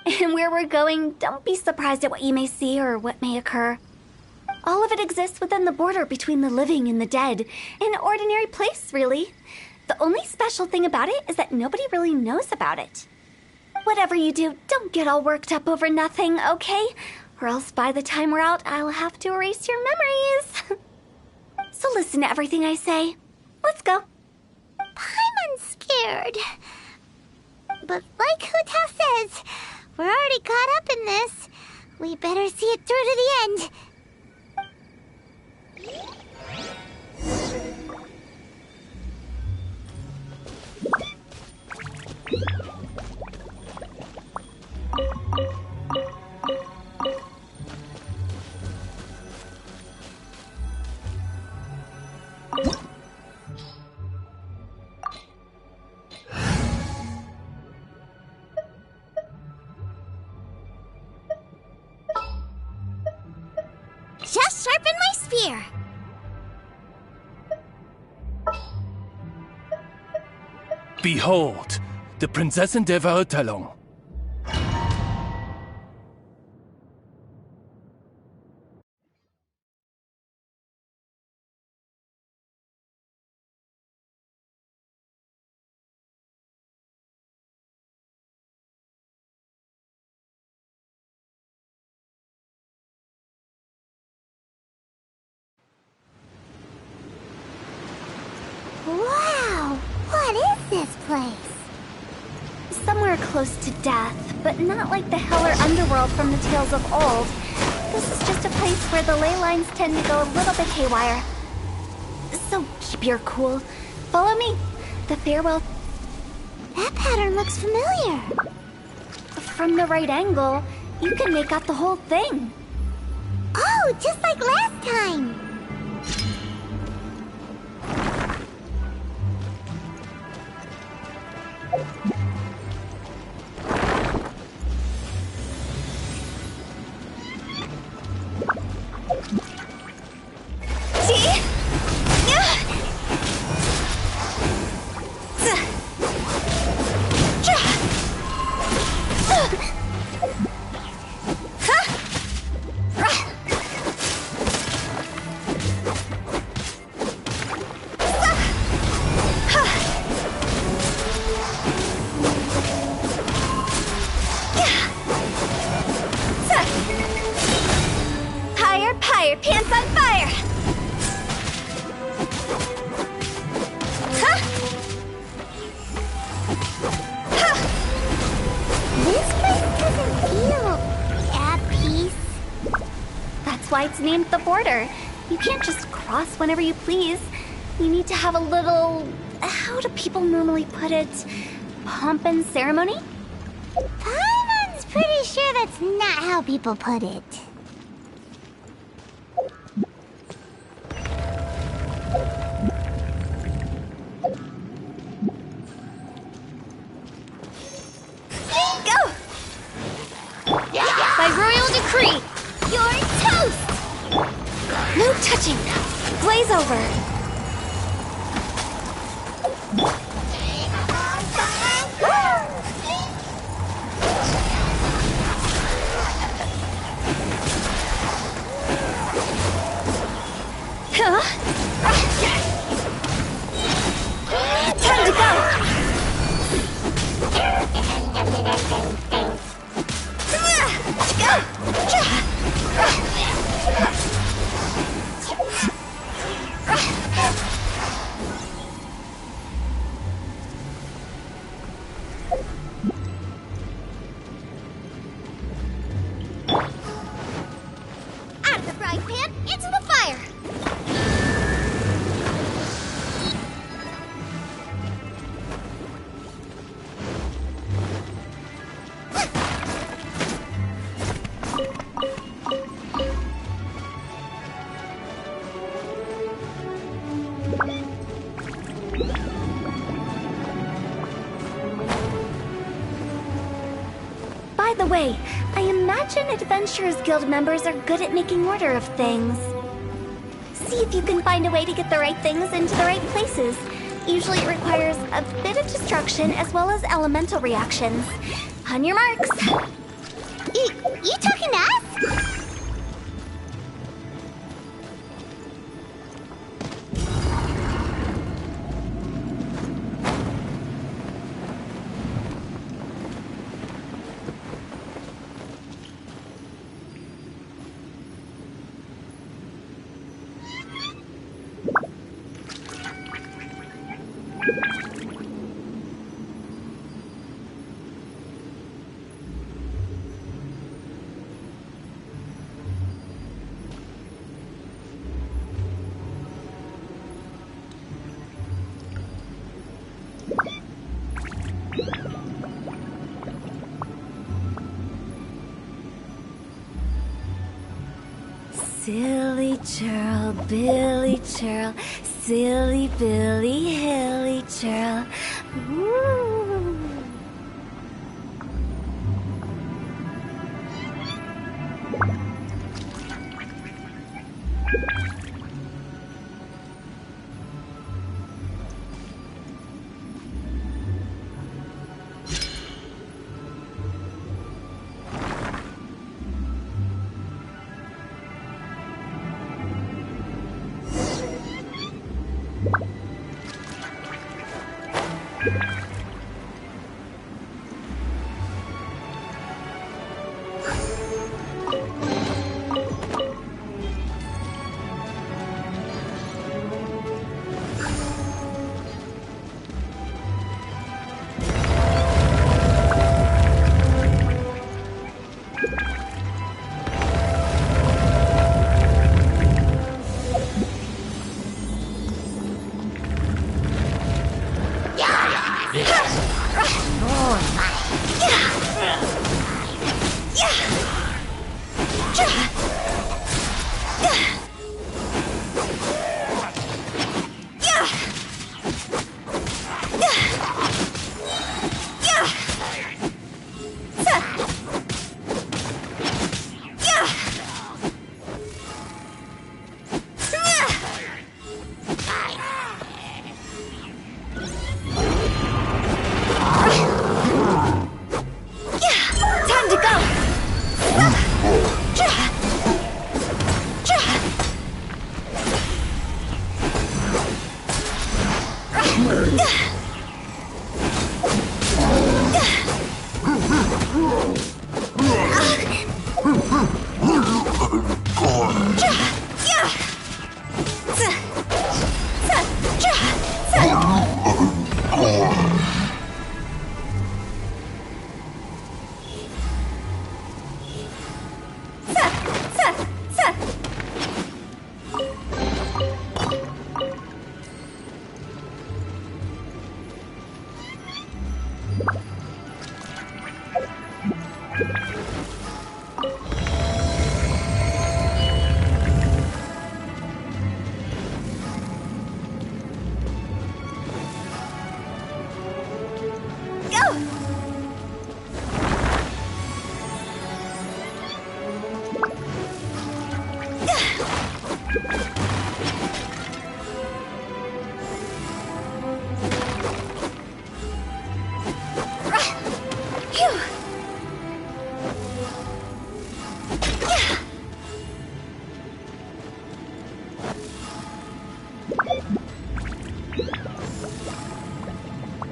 And where we're going, don't be surprised at what you may see or what may occur. All of it exists within the border between the living and the dead. An ordinary place, really. The only special thing about it is that nobody really knows about it. Whatever you do, don't get all worked up over nothing, okay? Or else by the time we're out, I'll have to erase your memories. So listen to everything I say. Let's go. Paimon's scared. But like Hu Tao says, we're already caught up in this. We better see it through to the end. Just sharpen my spear. Behold, the Prinzessin der Verurteilung. Wow, what is this place? Somewhere close to death, but not like the hell or underworld from the tales of old. This is just a place where the ley lines tend to go a little bit haywire. So keep your cool. Follow me. The farewell... That pattern looks familiar. From the right angle, you can make out the whole thing. Oh, just like last time. See? Higher, pants on fire! This place doesn't feel at peace. That's why it's named the border. You can't just cross whenever you please. You need to have a little... how do people normally put it? Pomp and ceremony? Paimon's pretty sure that's not how people put it. Go! By royal decree, You're toast! no touching. Glaze over. Huh? Time to go! the way, I imagine Adventurers Guild members are good at making order of things. See if you can find a way to get the right things into the right places. Usually it requires a bit of destruction as well as elemental reactions. On your marks. You talking to us? Silly churl, Billy churl, silly Billy, hilly churl. Woo.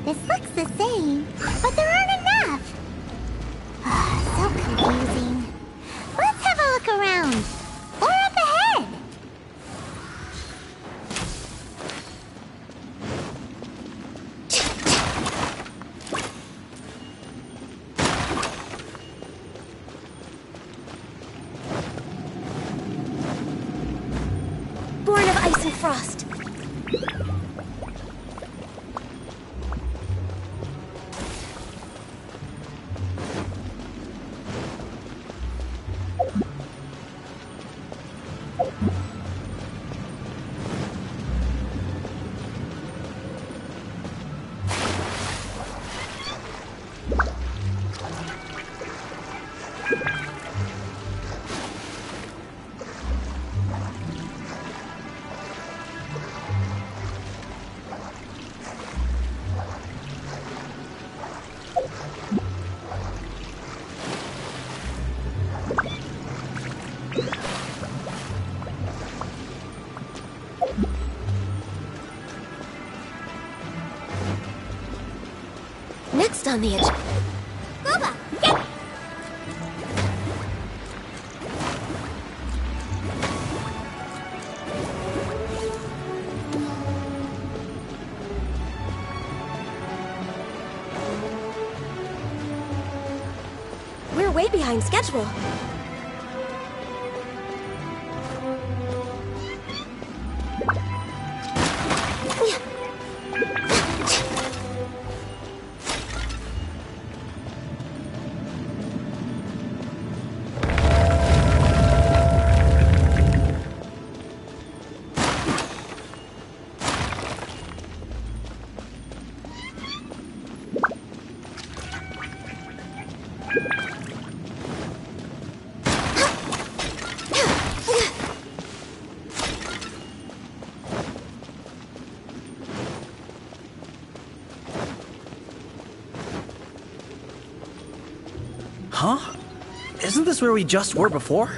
This looks the same, but there aren't enough. So confusing. Let's have a look around. Or up ahead. Born of ice and frost. Next on the agenda. Gooba, get... We're way behind schedule. Huh? Isn't this where we just were before?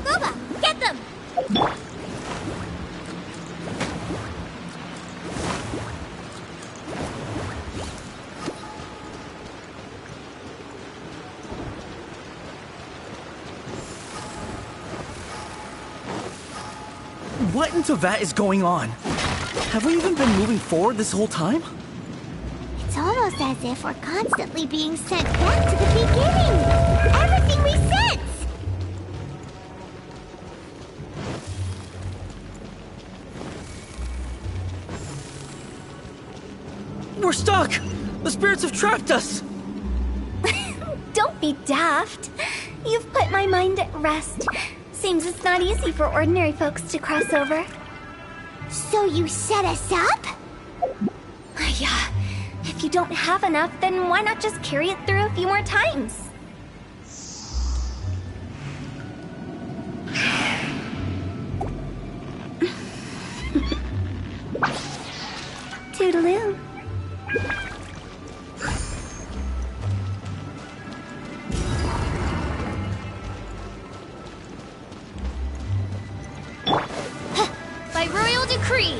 Gooba, get them! What in Teyvat is going on? Have we even been moving forward this whole time? It's almost as if we're constantly being sent back to the beginning. Everything resets! We're stuck! The spirits have trapped us! Don't be daft. You've put my mind at rest. Seems it's not easy for ordinary folks to cross over. So you set us up? Yeah. If you don't have enough, then why not just carry it through a few more times? Toodaloo. By royal decree!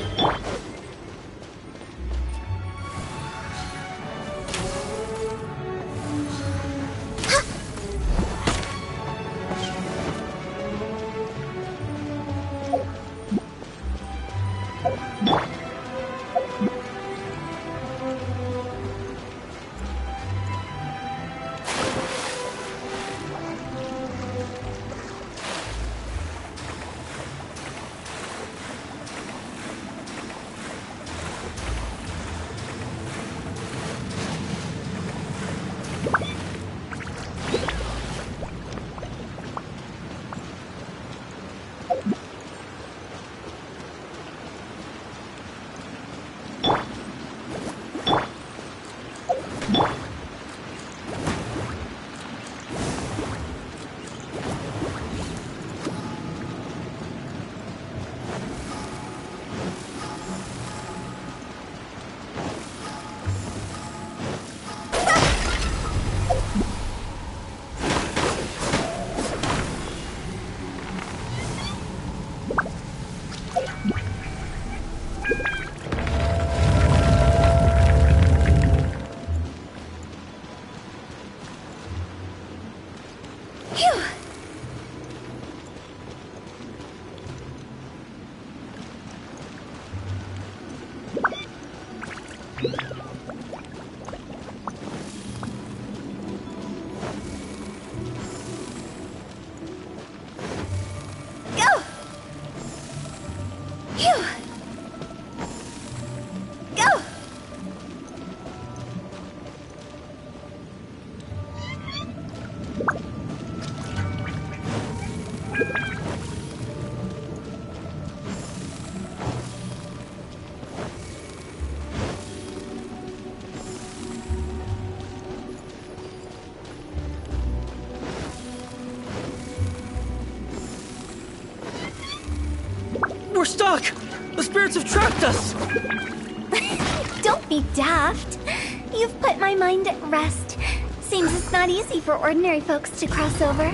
Go! Phew! Go! We're stuck! The spirits have trapped us! Don't be daft. You've put my mind at rest. Seems it's not easy for ordinary folks to cross over.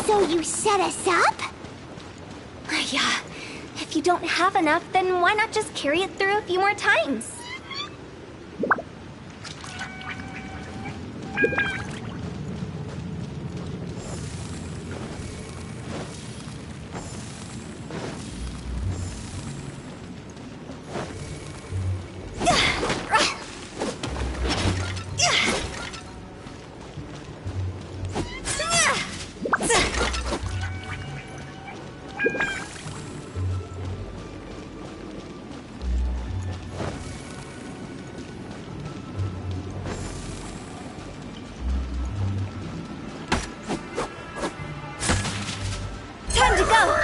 So you set us up? Yeah. If you don't have enough, then why not just carry it through a few more times? Time to go!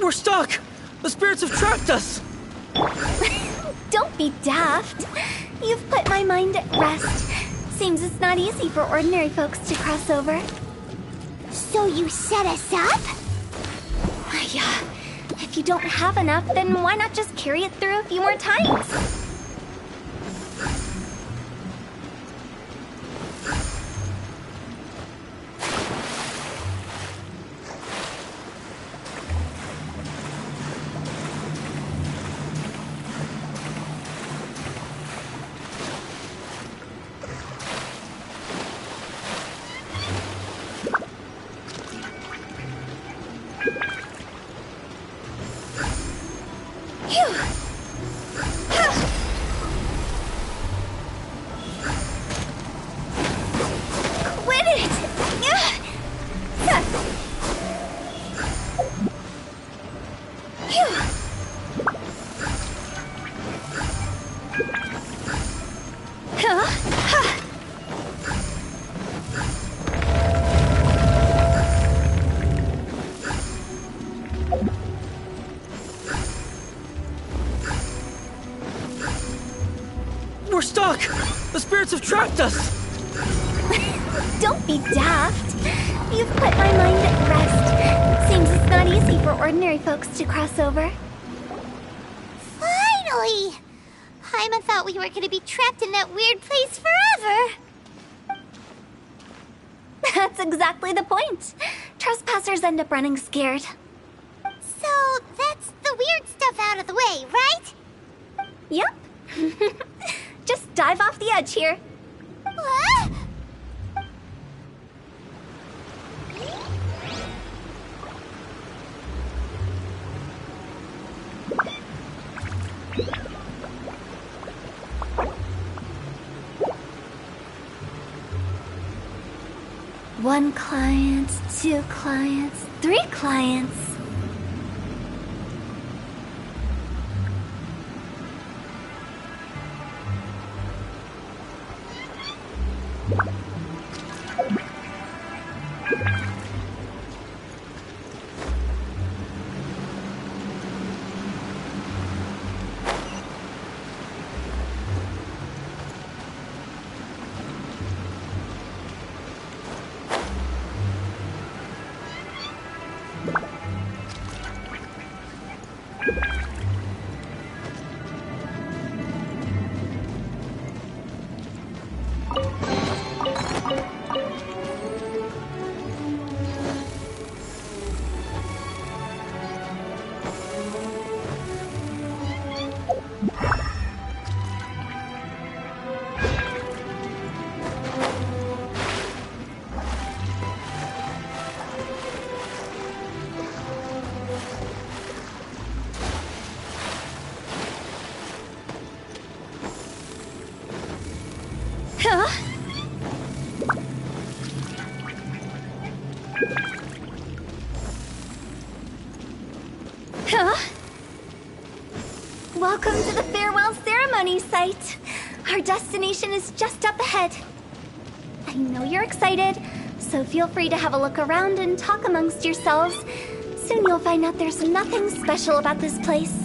We're stuck! The spirits have trapped us! Don't be daft. You've put my mind at rest. Seems it's not easy for ordinary folks to cross over. So you set us up? Yeah. If you don't have enough, then why not just carry it through a few more times? We're stuck! The spirits have trapped us! Don't be daft. You've put my mind at rest. Seems it's not easy for ordinary folks to cross over. Finally! Paimon thought we were going to be trapped in that weird place forever. That's exactly the point. Trespassers end up running scared. So that's the weird stuff out of the way, right? Yep. Just dive off the edge here. What? 1 client, 2 clients, 3 clients. Welcome to the farewell ceremony site. Our destination is just up ahead. I know you're excited, so feel free to have a look around and talk amongst yourselves. Soon you'll find out there's nothing special about this place.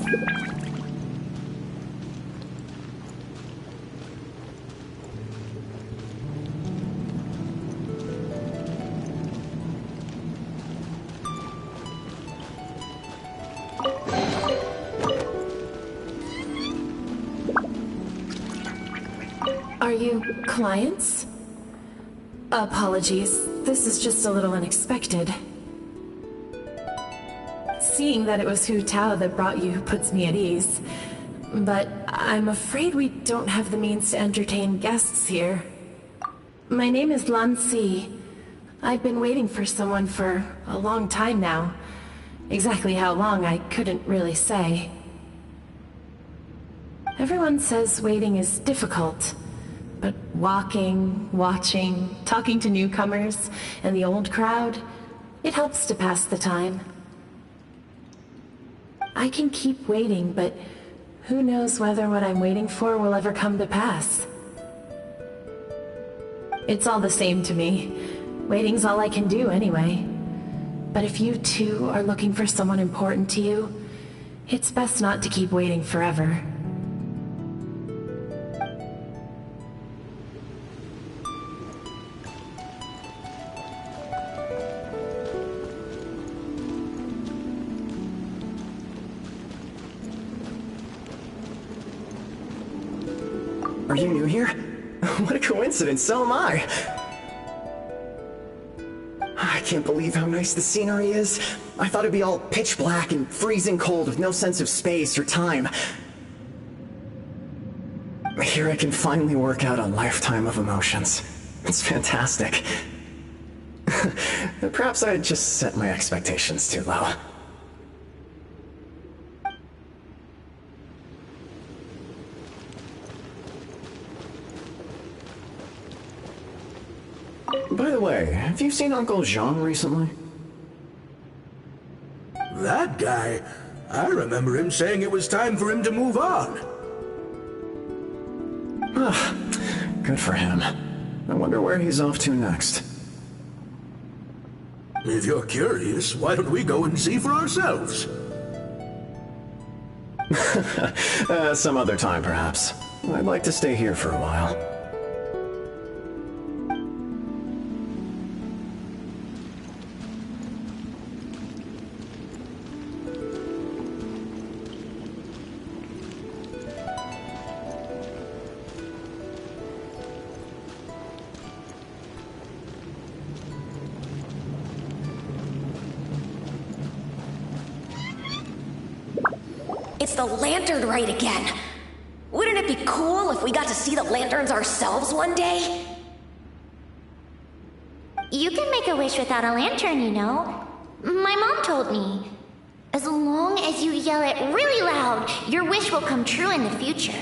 Are you clients? Apologies, this is just a little unexpected. Seeing that it was Hu Tao that brought you puts me at ease. But I'm afraid we don't have the means to entertain guests here. My name is Lan Si. I've been waiting for someone for a long time now. Exactly how long, I couldn't really say. Everyone says waiting is difficult. But walking, watching, talking to newcomers, and the old crowd, it helps to pass the time. I can keep waiting, but who knows whether what I'm waiting for will ever come to pass. It's all the same to me. Waiting's all I can do anyway. But if you too are looking for someone important to you, it's best not to keep waiting forever. Are you new here? What a coincidence, so am I! I can't believe how nice the scenery is. I thought it'd be all pitch black and freezing cold with no sense of space or time. Here I can finally work out a lifetime of emotions. It's fantastic. Perhaps I just set my expectations too low. By the way, have you seen Uncle Jean recently? That guy? I remember him saying it was time for him to move on. Good for him. I wonder where he's off to next. If you're curious, why don't we go and see for ourselves? Some other time, perhaps. I'd like to stay here for a while. It's the lantern rite again. Wouldn't it be cool if we got to see the lanterns ourselves one day? You can make a wish without a lantern, you know. My mom told me. As long as you yell it really loud, your wish will come true in the future.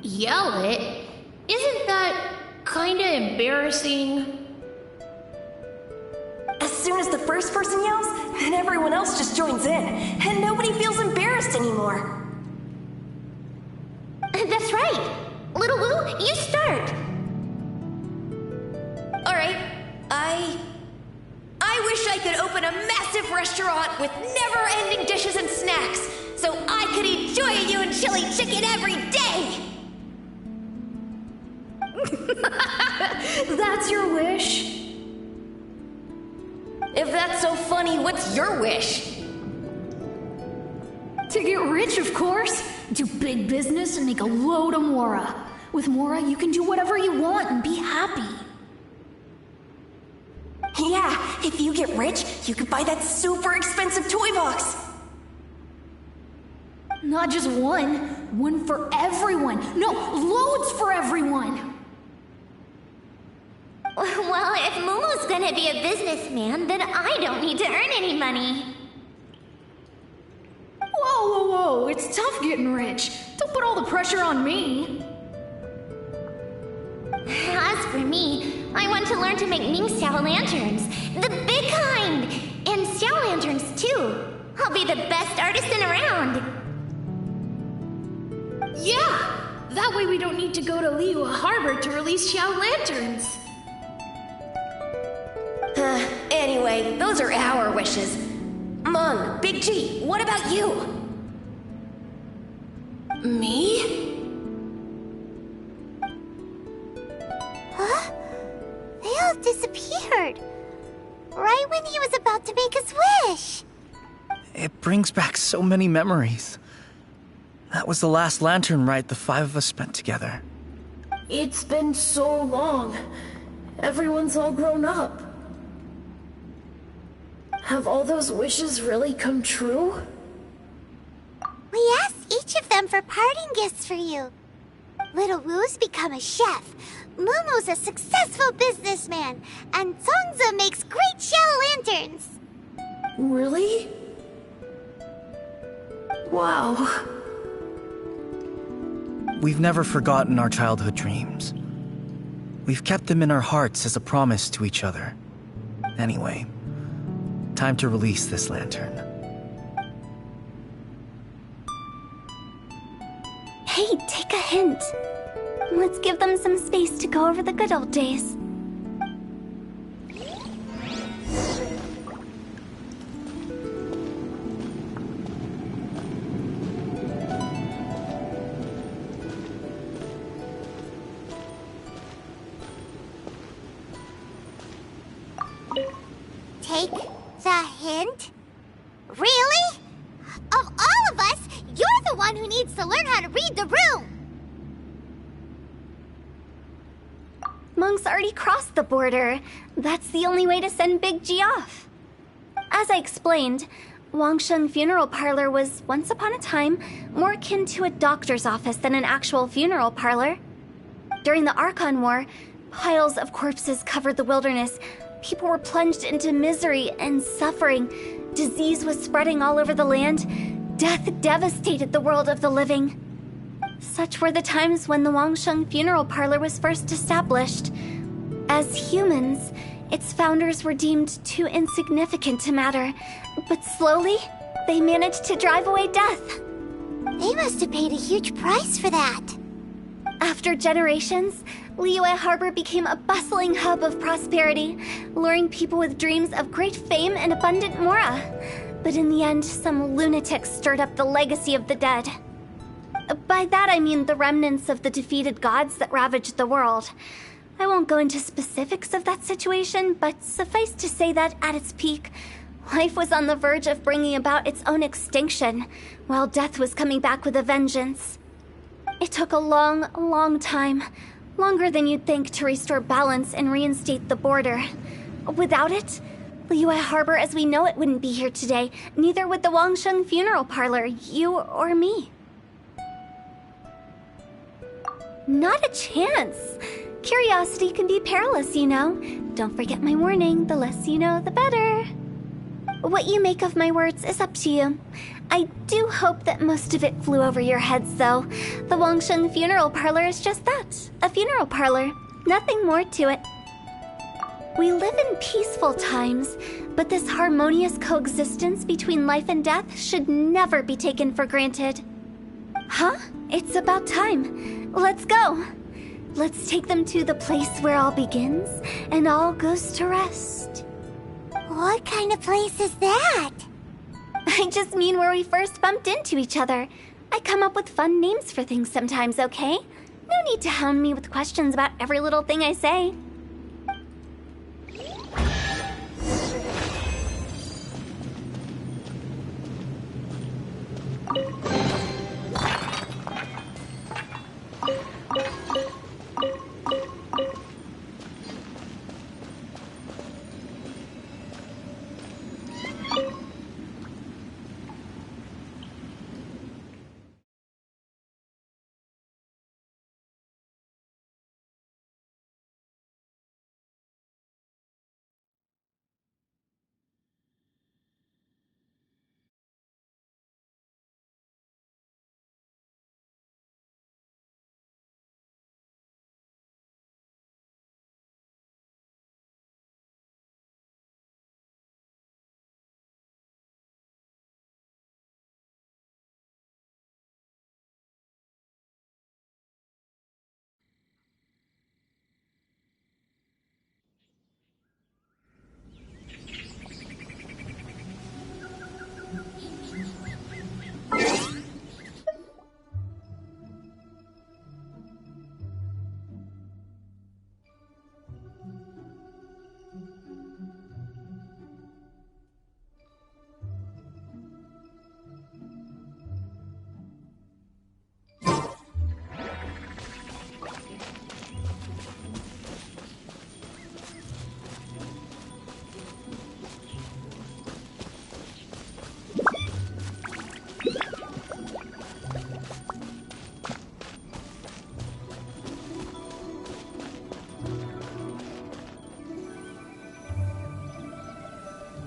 Yell it? Isn't that kinda embarrassing. As soon as the first person yells, and everyone else just joins in, and nobody feels embarrassed anymore. That's right. Little Wu, you start. Alright, I wish I could open a massive restaurant with never-ending dishes and snacks, so I could eat Joy-You and chili chicken every day! That's your wish? If that's so funny, what's your wish? To get rich, of course. Do big business and make a load of Mora. With Mora, you can do whatever you want and be happy. Yeah, if you get rich, you could buy that super expensive toy box. Not just one. One for everyone. No, loads for everyone. Well, if Momo's gonna be a businessman, then I don't need to earn any money. Whoa. It's tough getting rich. Don't put all the pressure on me. As for me, I want to learn to make Ming Xiao lanterns. The big kind! And Xiao lanterns, too. I'll be the best artisan around. Yeah! That way we don't need to go to Liyue Harbor to release Xiao lanterns. Anyway, those are our wishes. Mung, Big G, what about you? Me? Huh? They all disappeared. Right when he was about to make his wish. It brings back so many memories. That was the last lantern ride the 5 of us spent together. It's been so long. Everyone's all grown up. Have all those wishes really come true? We asked each of them for parting gifts for you. Little Wu's become a chef. Momo's a successful businessman. And Songza makes great shell lanterns. Really? Wow. We've never forgotten our childhood dreams. We've kept them in our hearts as a promise to each other. Anyway, time to release this lantern. Hey, take a hint. Let's give them some space to go over the good old days. Take the hint? Really? Of all of us, you're the one who needs to learn how to read the room! Monk's already crossed the border. That's the only way to send Big G off. As I explained, Wangsheng Funeral Parlor was, once upon a time, more akin to a doctor's office than an actual funeral parlor. During the Archon War, piles of corpses covered the wilderness. People were plunged into misery and suffering. Disease was spreading all over the land. Death devastated the world of the living. Such were the times when the Wangsheng Funeral Parlor was first established. As humans, its founders were deemed too insignificant to matter, but slowly, they managed to drive away death. They must have paid a huge price for that. After generations, Liyue Harbor became a bustling hub of prosperity, luring people with dreams of great fame and abundant mora. But in the end, some lunatics stirred up the legacy of the dead. By that I mean the remnants of the defeated gods that ravaged the world. I won't go into specifics of that situation, but suffice to say that at its peak, life was on the verge of bringing about its own extinction, while death was coming back with a vengeance. It took a long, long time, longer than you'd think, to restore balance and reinstate the border. Without it, Liyue Harbor as we know it wouldn't be here today, neither would the Wangsheng Funeral Parlor, you or me. Not a chance. Curiosity can be perilous, you know. Don't forget my warning, the less you know, the better. What you make of my words is up to you. I do hope that most of it flew over your heads, though. The Wangsheng Funeral Parlor is just that, a funeral parlor. Nothing more to it. We live in peaceful times, but this harmonious coexistence between life and death should never be taken for granted. Huh? It's about time. Let's go. Let's take them to the place where all begins and all goes to rest. What kind of place is that? I just mean where we first bumped into each other. I come up with fun names for things sometimes, okay? No need to hound me with questions about every little thing I say.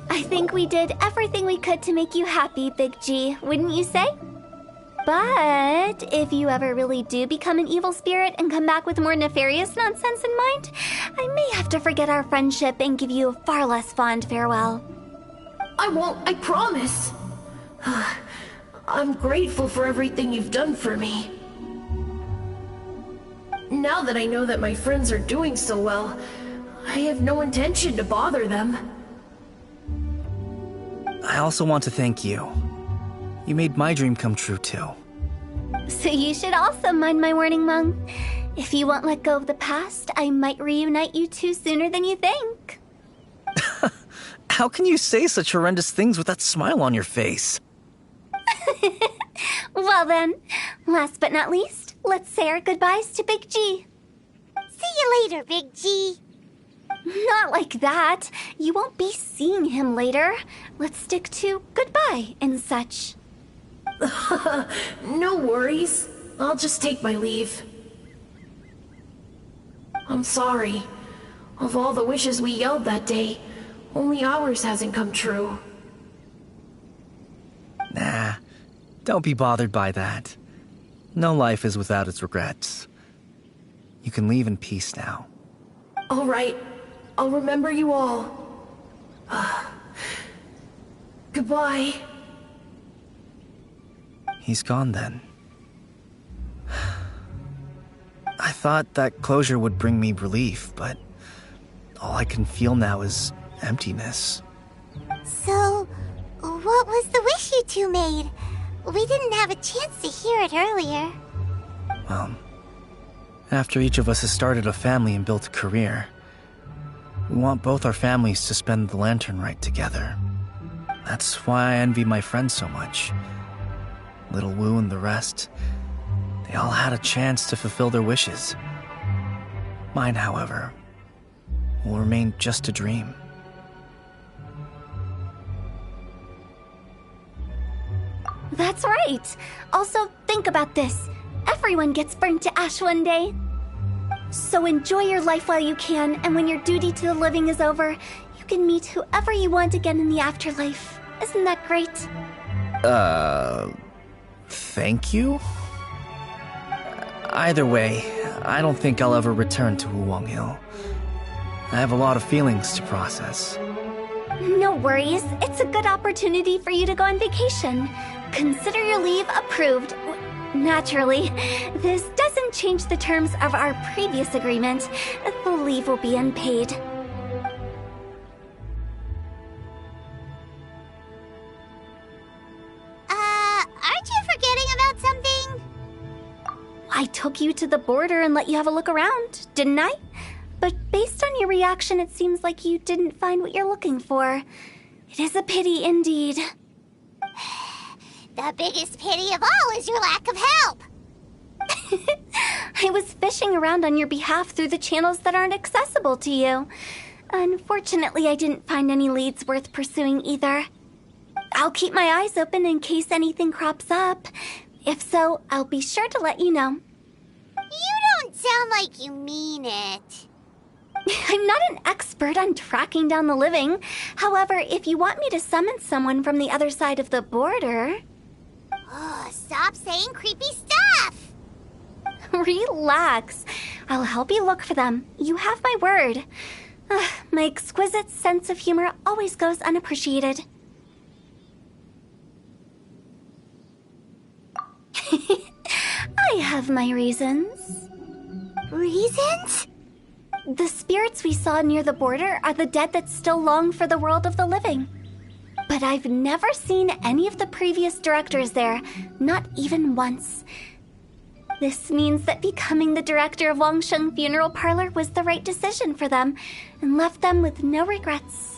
I think we did everything we could to make you happy, Big G, wouldn't you say? But if you ever really do become an evil spirit and come back with more nefarious nonsense in mind, I may have to forget our friendship and give you a far less fond farewell. I won't, I promise. I'm grateful for everything you've done for me. Now that I know that my friends are doing so well, I have no intention to bother them. I also want to thank you. You made my dream come true, too. So you should also mind my warning, Mung. If you won't let go of the past, I might reunite you two sooner than you think. How can you say such horrendous things with that smile on your face? Well then, last but not least, let's say our goodbyes to Big G. See you later, Big G. Not like that. You won't be seeing him later. Let's stick to goodbye and such. No worries. I'll just take my leave. I'm sorry. Of all the wishes we yelled that day, only ours hasn't come true. Nah, don't be bothered by that. No life is without its regrets. You can leave in peace now. All right. I'll remember you all. Goodbye. He's gone then. I thought that closure would bring me relief, but all I can feel now is emptiness. So, what was the wish you two made? We didn't have a chance to hear it earlier. Well, after each of us has started a family and built a career, we want both our families to spend the lantern rite together. That's why I envy my friends so much. Little Wu and the rest, they all had a chance to fulfill their wishes. Mine, however, will remain just a dream. That's right. Also, think about this. Everyone gets burnt to ash one day. So enjoy your life while you can, and when your duty to the living is over, you can meet whoever you want again in the afterlife. Isn't that great? Thank you? Either way, I don't think I'll ever return to Wuwang Hill. I have a lot of feelings to process. No worries. It's a good opportunity for you to go on vacation. Consider your leave approved. Naturally, this doesn't change the terms of our previous agreement. The leave will be unpaid. Aren't you forgetting about something? I took you to the border and let you have a look around, didn't I? But based on your reaction, it seems like you didn't find what you're looking for. It is a pity indeed. The biggest pity of all is your lack of help. I was fishing around on your behalf through the channels that aren't accessible to you. Unfortunately, I didn't find any leads worth pursuing either. I'll keep my eyes open in case anything crops up. If so, I'll be sure to let you know. You don't sound like you mean it. I'm not an expert on tracking down the living. However, if you want me to summon someone from the other side of the border... Oh, stop saying creepy stuff! Relax. I'll help you look for them. You have my word. My exquisite sense of humor always goes unappreciated. I have my reasons. Reasons? The spirits we saw near the border are the dead that still long for the world of the living. But I've never seen any of the previous directors there, not even once. This means that becoming the director of Wangsheng Funeral Parlor was the right decision for them, and left them with no regrets.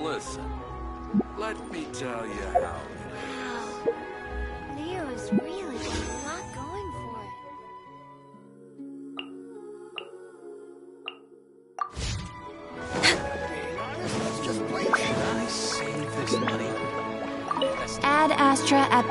Listen, let me tell you how. Wow. Leo's really got a lot going for it. Let's just play. Can I save this money? Ad Astra at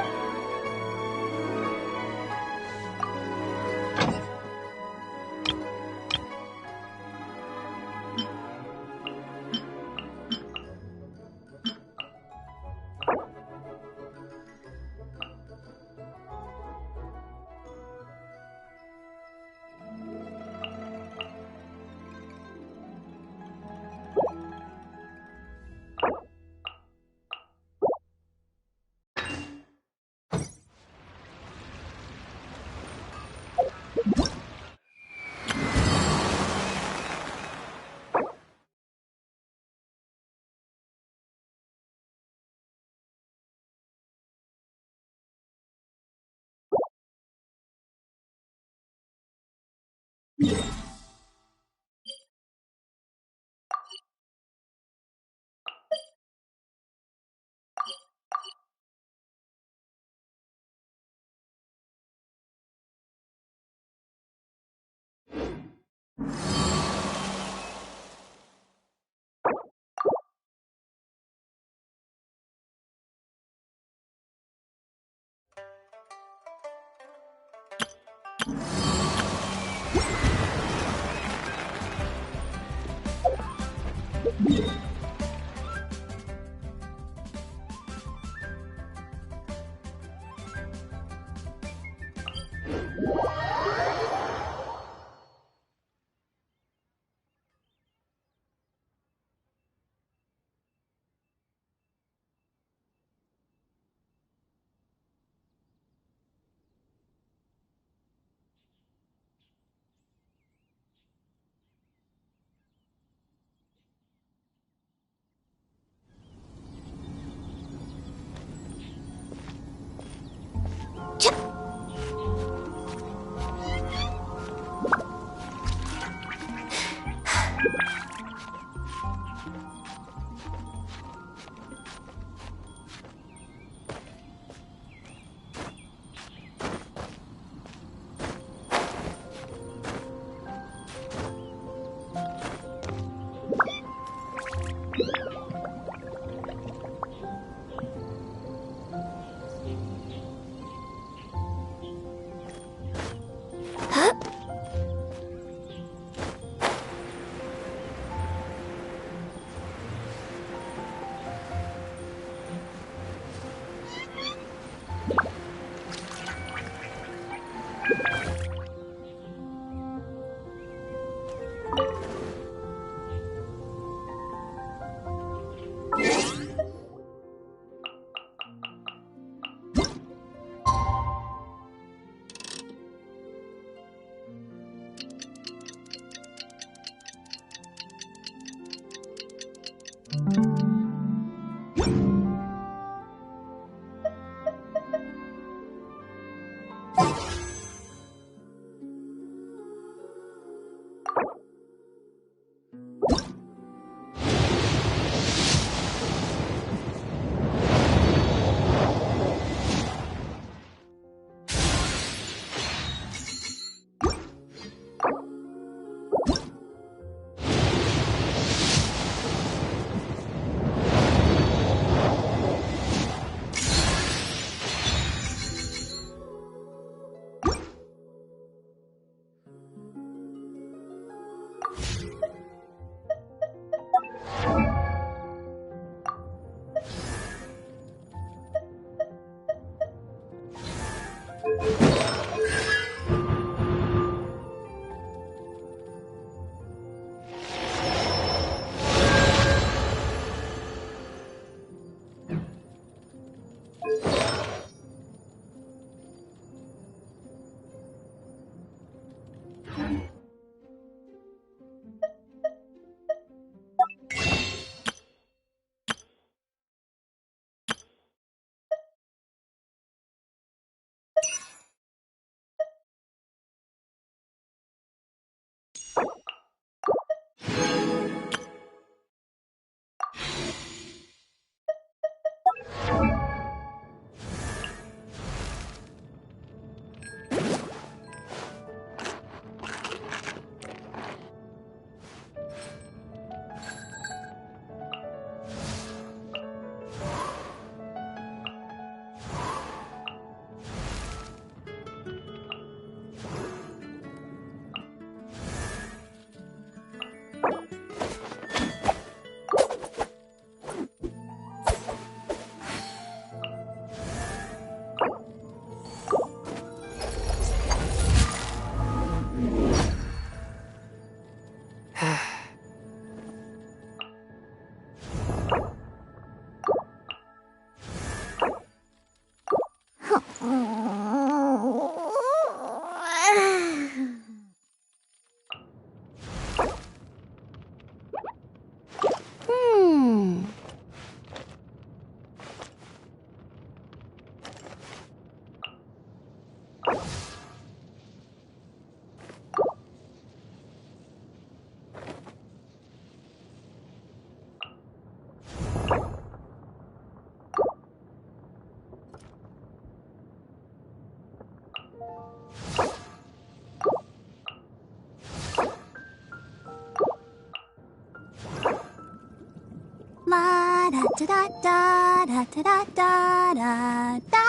Da-da-da-da-da-da-da-da-da-da.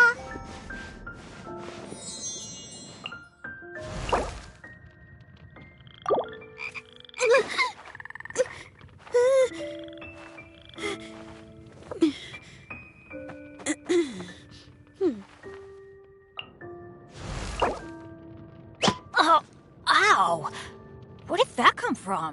Oh, ow! Where did that come from?